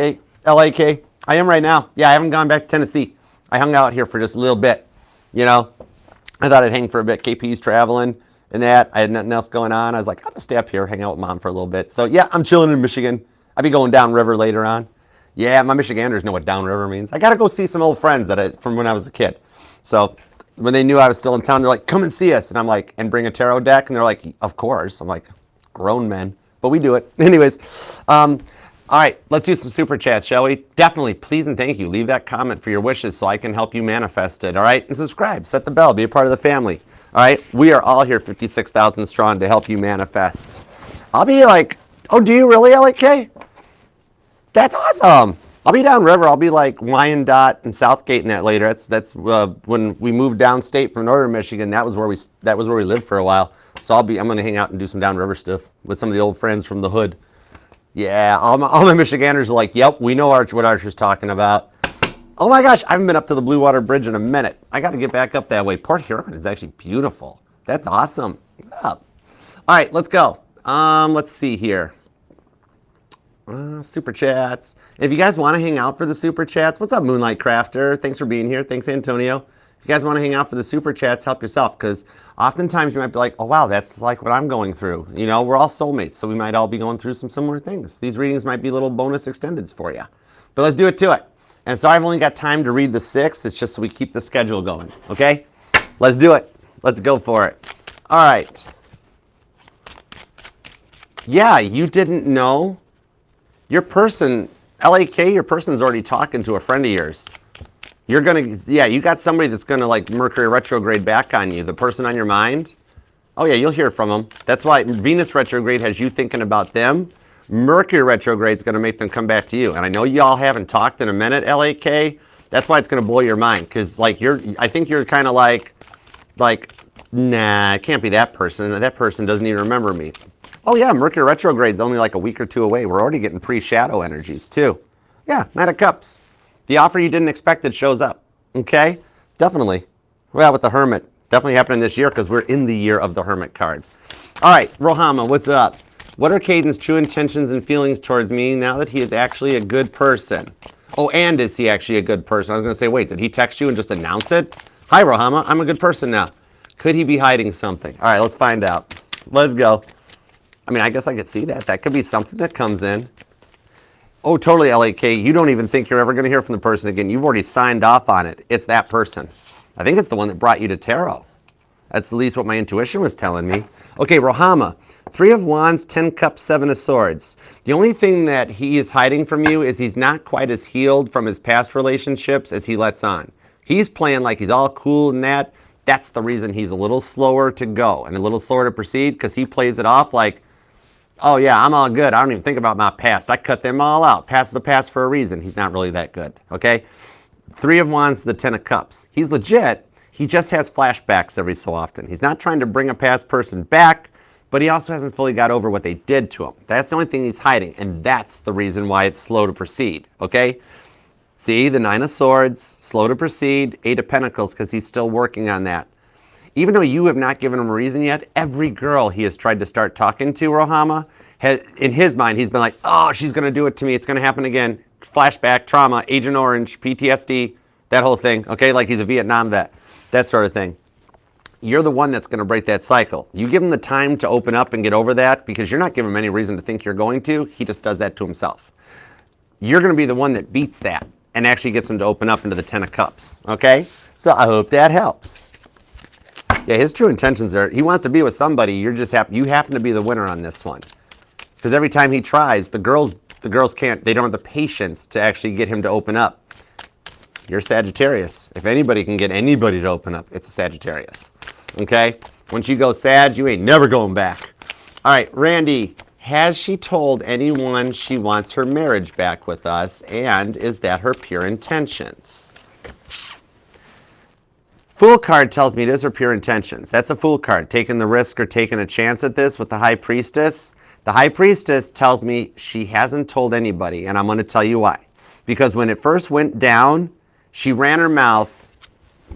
I am right now. Yeah, I haven't gone back to Tennessee. I hung out here for just a little bit. You know, I thought I'd hang for a bit. KP's traveling and that. I had nothing else going on. I was like, I'll just stay up here, hang out with Mom for a little bit. So yeah, I'm chilling in Michigan. I'll be going downriver later on. Yeah, my Michiganders know what downriver means. I got to go see some old friends from when I was a kid. So when they knew I was still in town, they're like, come and see us. And I'm like, and bring a tarot deck? And they're like, of course. I'm like, grown men. But we do it. Anyways, all right, let's do some super chats, shall we? Definitely, please and thank you. Leave that comment for your wishes so I can help you manifest it, all right? And subscribe, set the bell, be a part of the family, all right? We are all here 56,000 strong to help you manifest. I'll be like, oh, do you really, LAK? That's awesome. I'll be downriver. I'll be like Wyandotte and Southgate and that later. That's when we moved downstate from northern Michigan. That was where we lived for a while. So I'm going to hang out and do some downriver stuff with some of the old friends from the hood. Yeah, all my Michiganders are like, yep, we know what Archer's talking about. Oh my gosh, I haven't been up to the Blue Water Bridge in a minute. I got to get back up that way. Port Huron is actually beautiful. That's awesome. Get up. All right, let's go. Let's see here. Super chats. If you guys want to hang out for the super chats, what's up, Moonlight Crafter? Thanks for being here. Thanks, Antonio. If you guys want to hang out for the super chats, help yourself, because oftentimes you might be like, oh wow, that's like what I'm going through. You know, we're all soulmates, so we might all be going through some similar things. These readings might be little bonus extendeds for you. But let's do it to it. And so I've only got time to read the 6. It's just so we keep the schedule going. Okay? Let's do it. Let's go for it. All right. Yeah, you didn't know. Your person, LAK, your person's already talking to a friend of yours. You're going to, yeah, you got somebody that's going to like Mercury retrograde back on you. The person on your mind. Oh yeah, you'll hear from them. That's why Venus retrograde has you thinking about them. Mercury retrograde is going to make them come back to you. And I know y'all haven't talked in a minute, LAK. That's why it's going to blow your mind. Because like I think you're kind of like, nah, it can't be that person. That person doesn't even remember me. Oh yeah, Mercury retrograde is only like a week or two away. We're already getting pre-shadow energies too. Yeah, Knight of Cups. The offer you didn't expect that shows up. Okay? Definitely. Well, with the Hermit. Definitely happening this year because we're in the year of the Hermit card. All right, Rohama, what's up? What are Caden's true intentions and feelings towards me now that he is actually a good person? Oh, and is he actually a good person? I was going to say, wait, did he text you and just announce it? Hi, Rohama, I'm a good person now. Could he be hiding something? All right, let's find out. Let's go. I mean, I guess I could see that. That could be something that comes in. Oh, totally, LAK. You don't even think you're ever going to hear from the person again. You've already signed off on it. It's that person. I think it's the one that brought you to tarot. That's at least what my intuition was telling me. Okay, Rohama. 3 of Wands, 10 Cups, 7 of Swords. The only thing that he is hiding from you is he's not quite as healed from his past relationships as he lets on. He's playing like he's all cool and that. That's the reason he's a little slower to go and a little slower to proceed, because he plays it off like, oh yeah, I'm all good. I don't even think about my past. I cut them all out. Past the past for a reason. He's not really that good, okay? 3 of Wands, the 10 of Cups. He's legit. He just has flashbacks every so often. He's not trying to bring a past person back, but he also hasn't fully got over what they did to him. That's the only thing he's hiding, and that's the reason why it's slow to proceed, okay? See, the 9 of Swords, slow to proceed, 8 of Pentacles, because he's still working on that. Even though you have not given him a reason yet, every girl he has tried to start talking to, Rohama, in his mind, he's been like, oh, she's going to do it to me. It's going to happen again. Flashback, trauma, Agent Orange, PTSD, that whole thing. Okay, like he's a Vietnam vet, that sort of thing. You're the one that's going to break that cycle. You give him the time to open up and get over that, because you're not giving him any reason to think you're going to. He just does that to himself. You're going to be the one that beats that and actually gets him to open up into the 10 of Cups. Okay? So I hope that helps. Yeah, his true intentions are, he wants to be with somebody. You happen to be the winner on this one. Because every time he tries, the girls can't, they don't have the patience to actually get him to open up. You're Sagittarius. If anybody can get anybody to open up, it's a Sagittarius. Okay? Once you go Sag, you ain't never going back. All right, Randy, has she told anyone she wants her marriage back with us, and is that her pure intentions? Fool card tells me it is her pure intentions. That's a Fool card, taking the risk or taking a chance at this with the High Priestess. The High Priestess tells me she hasn't told anybody, and I'm going to tell you why. Because when it first went down, she ran her mouth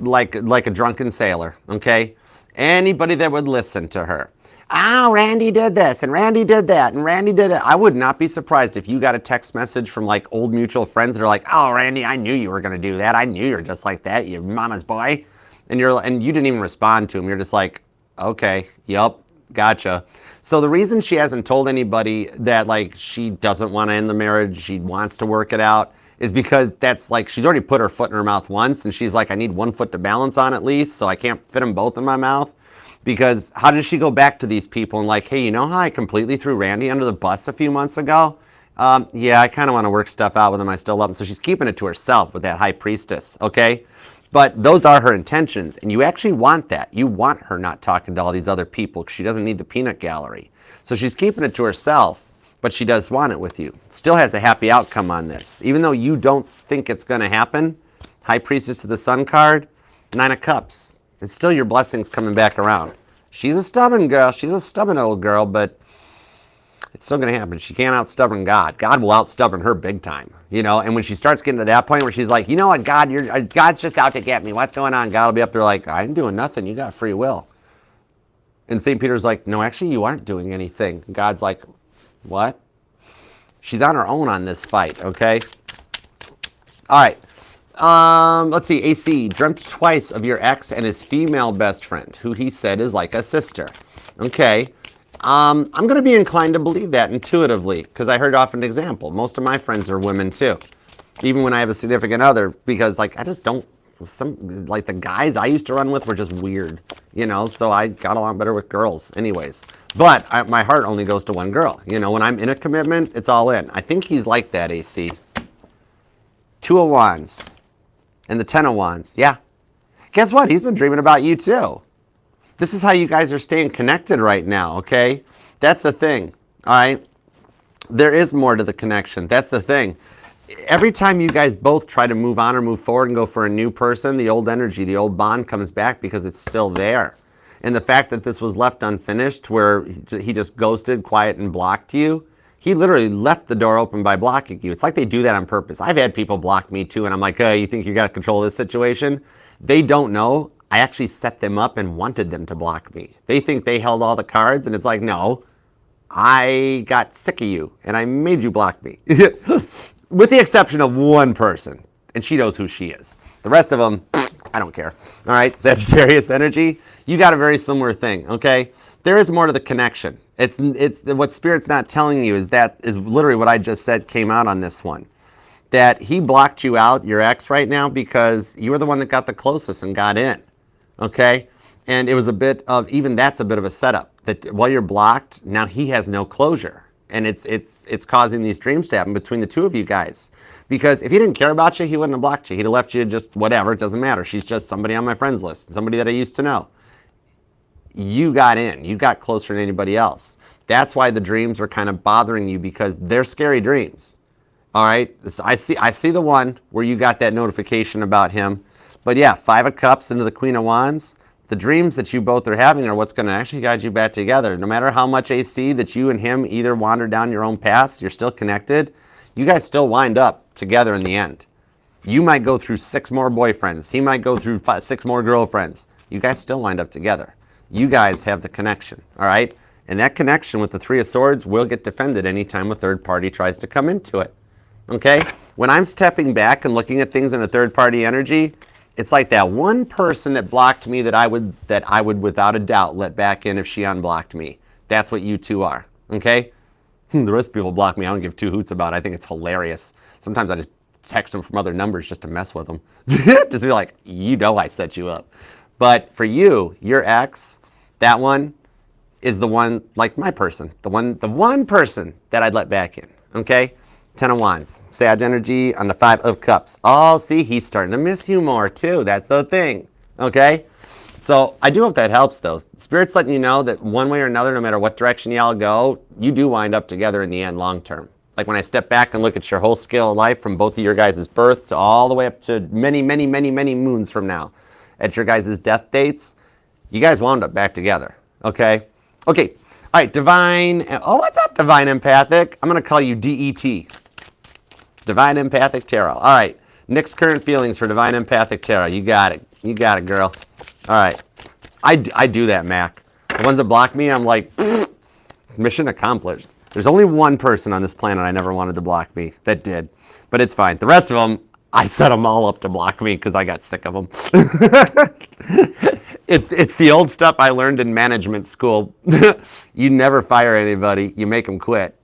like a drunken sailor, okay? Anybody that would listen to her. Oh, Randy did this, and Randy did that, and Randy did it. I would not be surprised if you got a text message from like old mutual friends that are like, oh, Randy, I knew you were going to do that. I knew you were just like that, you mama's boy. And you didn't even respond to him. You're just like, okay, yup, gotcha. So the reason she hasn't told anybody that like she doesn't want to end the marriage, she wants to work it out, is because that's like she's already put her foot in her mouth once, and she's like, I need one foot to balance on at least, so I can't fit them both in my mouth. Because how does she go back to these people and like, hey, you know how I completely threw Randy under the bus a few months ago? Yeah, I kind of want to work stuff out with him. I still love him. So she's keeping it to herself with that High Priestess, okay? But those are her intentions, and you actually want that. You want her not talking to all these other people because she doesn't need the peanut gallery. So she's keeping it to herself, but she does want it with you. Still has a happy outcome on this. Even though you don't think it's going to happen, High Priestess to the Sun card, 9 of Cups. It's still your blessings coming back around. She's a stubborn girl. She's a stubborn old girl, but it's still going to happen. She can't out-stubborn God. God will out-stubborn her big time, you know? And when she starts getting to that point where she's like, you know what, God, God's just out to get me. What's going on? God will be up there like, I ain't doing nothing. You got free will. And St. Peter's like, no, actually, you aren't doing anything. And God's like, what? She's on her own on this fight, okay? All right. Let's see. AC, dreamt twice of your ex and his female best friend, who he said is like a sister. Okay. I'm going to be inclined to believe that intuitively because I heard off an example. Most of my friends are women too, even when I have a significant other, because like I just don't, like the guys I used to run with were just weird, you know, so I got along better with girls anyways. But my heart only goes to one girl. You know, when I'm in a commitment, it's all in. I think he's like that, AC. 2 of Wands and the 10 of Wands. Yeah. Guess what? He's been dreaming about you too. This is how you guys are staying connected right now, okay? That's the thing, all right? There is more to the connection. That's the thing. Every time you guys both try to move on or move forward and go for a new person, the old energy, the old bond comes back because it's still there. And the fact that this was left unfinished where he just ghosted, quiet, and blocked you, he literally left the door open by blocking you. It's like they do that on purpose. I've had people block me too, and I'm like, you think you got control of this situation? They don't know. I actually set them up and wanted them to block me. They think they held all the cards, and it's like, no, I got sick of you, and I made you block me. With the exception of one person, and she knows who she is. The rest of them, I don't care. All right, Sagittarius energy, you got a very similar thing, okay? There is more to the connection. It's what Spirit's not telling you is literally what I just said came out on this one. That he blocked you out, your ex, right now, because you were the one that got the closest and got in. Okay, and it was a bit of, even that's a bit of a setup that while you're blocked, now he has no closure, and it's causing these dreams to happen between the two of you guys. Because if he didn't care about you, he wouldn't have blocked you. He'd have left you just whatever. It doesn't matter. She's just somebody on my friends list, somebody that I used to know. You got in. You got closer than anybody else. That's why the dreams are kind of bothering you because they're scary dreams. All right, I see the one where you got that notification about him. But yeah, 5 of Cups into the Queen of Wands, the dreams that you both are having are what's going to actually guide you back together. No matter how much AC that you and him either wander down your own paths, you're still connected, you guys still wind up together in the end. You might go through 6 more boyfriends. He might go through 6 more girlfriends. You guys still wind up together. You guys have the connection, all right? And that connection with the 3 of Swords will get defended anytime a third party tries to come into it, okay? When I'm stepping back and looking at things in a third party energy, it's like that one person that blocked me that I would without a doubt let back in if she unblocked me. That's what you two are, okay? The rest of people block me. I don't give 2 hoots about it. I think it's hilarious. Sometimes I just text them from other numbers just to mess with them. Just be like, you know I set you up. But for you, your ex, that one is the one, like my person, the one person that I'd let back in, okay? Ten of Wands. Sad energy on the Five of Cups. Oh, see, he's starting to miss you more, too. That's the thing. Okay? So I do hope that helps, though. Spirit's letting you know that one way or another, no matter what direction y'all go, you do wind up together in the end long term. Like when I step back and look at your whole scale of life from both of your guys' birth to all the way up to many, many, many, many moons from now, at your guys' death dates, you guys wound up back together. Okay? Okay. All right, Divine. Oh, what's up, Divine Empathic? I'm going to call you DET. Divine Empathic Tarot. All right. Nick's current feelings for Divine Empathic Tarot. You got it. You got it, girl. All right. I do that, Mac. The ones that block me, I'm like, mission accomplished. There's only one person on this planet I never wanted to block me that did. But it's fine. The rest of them, I set them all up to block me because I got sick of them. It's the old stuff I learned in management school. You never fire anybody. You make them quit.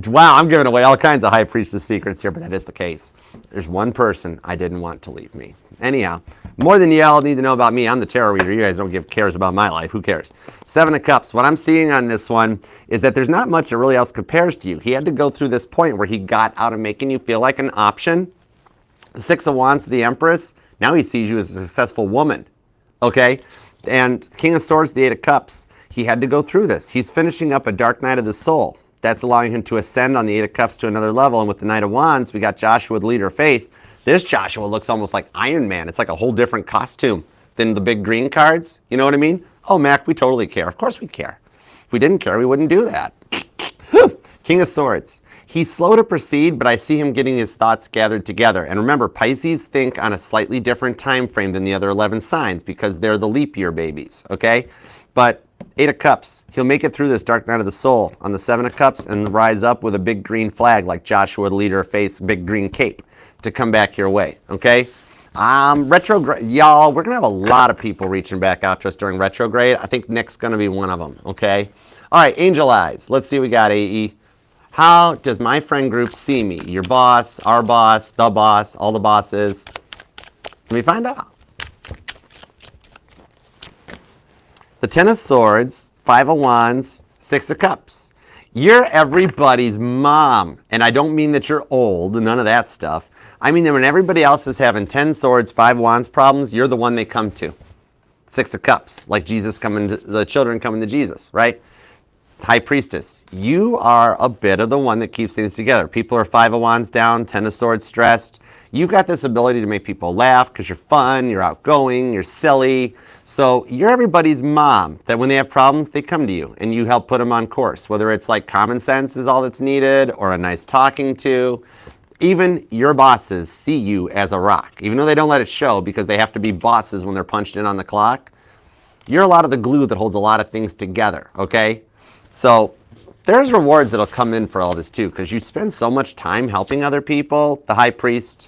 Wow, I'm giving away all kinds of high priestess secrets here, but that is the case. There's one person I didn't want to leave me. Anyhow, more than y'all need to know about me, I'm the tarot reader. You guys don't give cares about my life. Who cares? Seven of Cups. What I'm seeing on this one is that there's not much that really else compares to you. He had to go through this point where he got out of making you feel like an option. The Six of Wands to the Empress. Now he sees you as a successful woman. Okay? And King of Swords, the Eight of Cups. He had to go through this. He's finishing up a dark night of the soul. That's allowing him to ascend on the Eight of Cups to another level. And with the Knight of Wands, we got Joshua, the leader of faith. This Joshua looks almost like Iron Man. It's like a whole different costume than the big green cards. You know what I mean? Oh, Mac, we totally care. Of course we care. If we didn't care, we wouldn't do that. King of Swords. He's slow to proceed, but I see him getting his thoughts gathered together. And remember, Pisces think on a slightly different time frame than the other 11 signs because they're the leap year babies, okay? But Eight of Cups, he'll make it through this dark night of the soul on the Seven of Cups and rise up with a big green flag like Joshua, the leader of faith's big green cape to come back your way, okay? Retrograde, y'all, we're going to have a lot of people reaching back out to us during retrograde. I think Nick's going to be one of them, okay? All right, Angel Eyes. Let's see what we got, AE. How does my friend group see me? Your boss, our boss, the boss, all the bosses. Let me find out. The Ten of Swords, Five of Wands, Six of Cups. You're everybody's mom. And I don't mean that you're old, none of that stuff. I mean that when everybody else is having 10 swords, 5 wands problems, you're the one they come to. Six of Cups, like Jesus coming to, the children coming to Jesus, right? High Priestess, you are a bit of the one that keeps things together. People are 5 of Wands down, 10 of Swords stressed. You've got this ability to make people laugh because you're fun, you're outgoing, you're silly. So you're everybody's mom that when they have problems, they come to you and you help put them on course. Whether it's like common sense is all that's needed or a nice talking to. Even your bosses see you as a rock, even though they don't let it show because they have to be bosses when they're punched in on the clock. You're a lot of the glue that holds a lot of things together, okay? So there's rewards that'll come in for all this too because you spend so much time helping other people. The High Priest,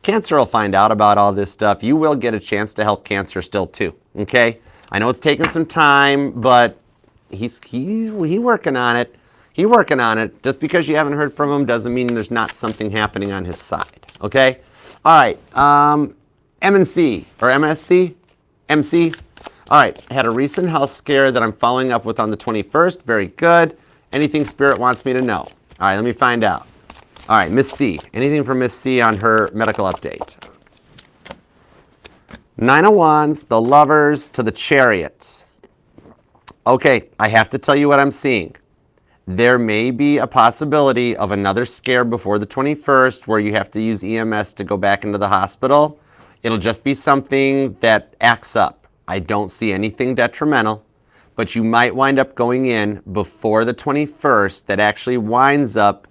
Cancer will find out about all this stuff. You will get a chance to help Cancer still too, okay? I know it's taking some time, but he's working on it. He's working on it. Just because you haven't heard from him doesn't mean there's not something happening on his side, okay? All right, MNC or MSC? MC? All right, I had a recent health scare that I'm following up with on the 21st. Very good. Anything Spirit wants me to know? All right, let me find out. All right, Miss C. Anything from Miss C on her medical update? Nine of Wands, the Lovers to the Chariot. Okay, I have to tell you what I'm seeing. There may be a possibility of another scare before the 21st where you have to use EMS to go back into the hospital. It'll just be something that acts up. I don't see anything detrimental, but you might wind up going in before the 21st that actually winds up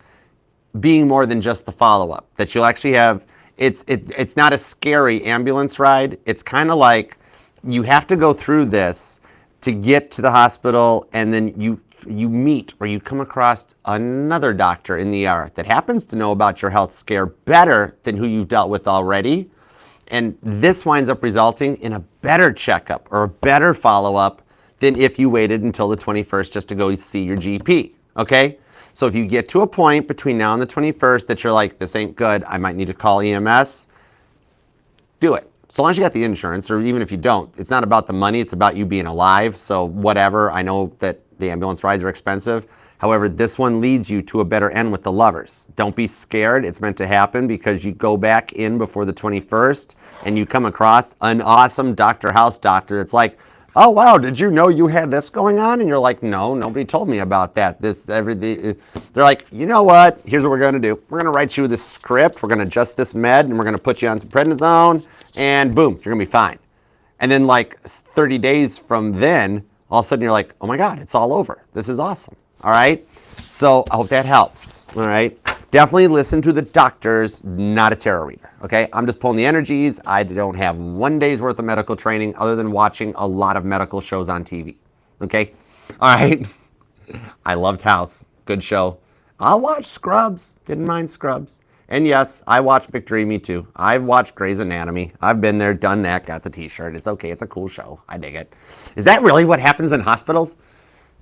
being more than just the follow-up. That you'll actually have, it's not a scary ambulance ride. It's kind of like you have to go through this to get to the hospital and then you meet or you come across another doctor in the ER that happens to know about your health scare better than who you've dealt with already. And this winds up resulting in a better checkup or a better follow-up than if you waited until the 21st just to go see your GP, okay? So if you get to a point between now and the 21st that you're like, this ain't good, I might need to call EMS, do it. So long as you got the insurance, or even if you don't, it's not about the money, it's about you being alive. So whatever, I know that the ambulance rides are expensive. However, this one leads you to a better end with the lovers. Don't be scared. It's meant to happen because you go back in before the 21st and you come across an awesome Dr. House doctor. It's like, oh, wow, did you know you had this going on? And you're like, no, nobody told me about that. They're like, you know what? Here's what we're going to do. We're going to write you this script. We're going to adjust this med and we're going to put you on some prednisone and boom, you're going to be fine. And then like 30 days from then, all of a sudden you're like, oh my God, it's all over. This is awesome. All right. So I hope that helps. All right. Definitely listen to the doctors, not a tarot reader. Okay. I'm just pulling the energies. I don't have 1 day's worth of medical training other than watching a lot of medical shows on TV. Okay. All right. I loved House. Good show. I'll watch Scrubs. Didn't mind Scrubs. And yes, I watched McDreamy too. I've watched Grey's Anatomy. I've been there, done that, got the t-shirt. It's okay. It's a cool show. I dig it. Is that really what happens in hospitals?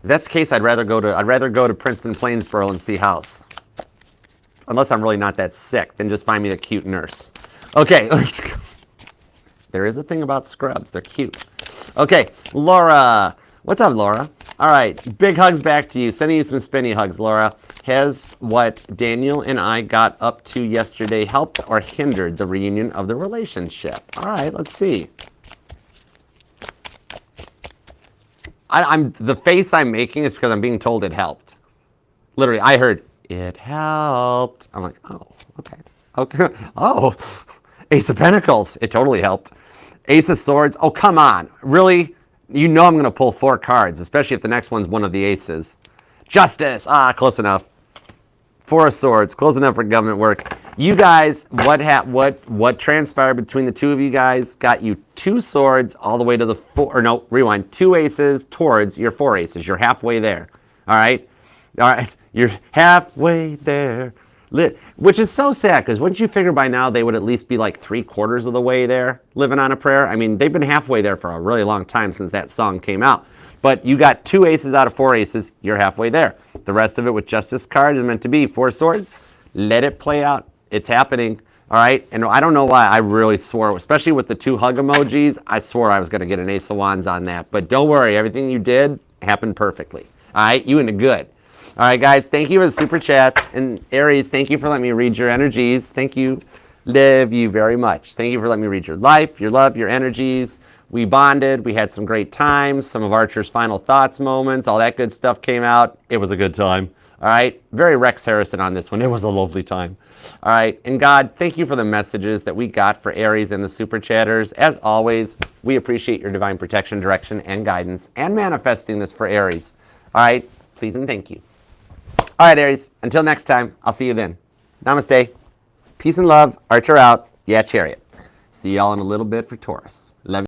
If that's the case, I'd rather go to Princeton Plainsboro and see House. Unless I'm really not that sick, then just find me a cute nurse. Okay, let's go. There is a thing about Scrubs. They're cute. Okay, Laura. What's up, Laura? All right, big hugs back to you. Sending you some spinny hugs, Laura. Has what Daniel and I got up to yesterday helped or hindered the reunion of the relationship? All right, let's see. The face I'm making is because I'm being told it helped. Literally, I heard, it helped. I'm like, oh, okay. Okay. Oh, Ace of Pentacles. It totally helped. Ace of Swords. Oh, come on. Really? You know I'm going to pull 4 cards, especially if the next one's one of the aces. Justice. Ah, close enough. 4 of Swords. Close enough for government work. You guys, what transpired between the two of you guys got you 2 swords all the way to the 4, or no, rewind, 2 aces towards your 4 aces. You're halfway there. All right? All right. You're halfway there. Which is so sad, because wouldn't you figure by now they would at least be like 3/4 of the way there, living on a prayer? I mean, they've been halfway there for a really long time since that song came out. But you got 2 aces out of 4 aces. You're halfway there. The rest of it with Justice card is meant to be 4 swords. Let it play out. It's happening. All right. And I don't know why I really swore, especially with the 2 hug emojis, I swore I was going to get an Ace of Wands on that. But don't worry. Everything you did happened perfectly. All right. You into good. All right, guys. Thank you for the super chats. And Aries, thank you for letting me read your energies. Thank you. Love you very much. Thank you for letting me read your life, your love, your energies. We bonded. We had some great times. Some of Archer's final thoughts moments. All that good stuff came out. It was a good time. All right. Very Rex Harrison on this one. It was a lovely time. All right. And God, thank you for the messages that we got for Aries and the super chatters. As always, we appreciate your divine protection, direction, and guidance, and manifesting this for Aries. All right. Please and thank you. All right, Aries. Until next time, I'll see you then. Namaste. Peace and love. Archer out. Yeah, Chariot. See y'all in a little bit for Taurus.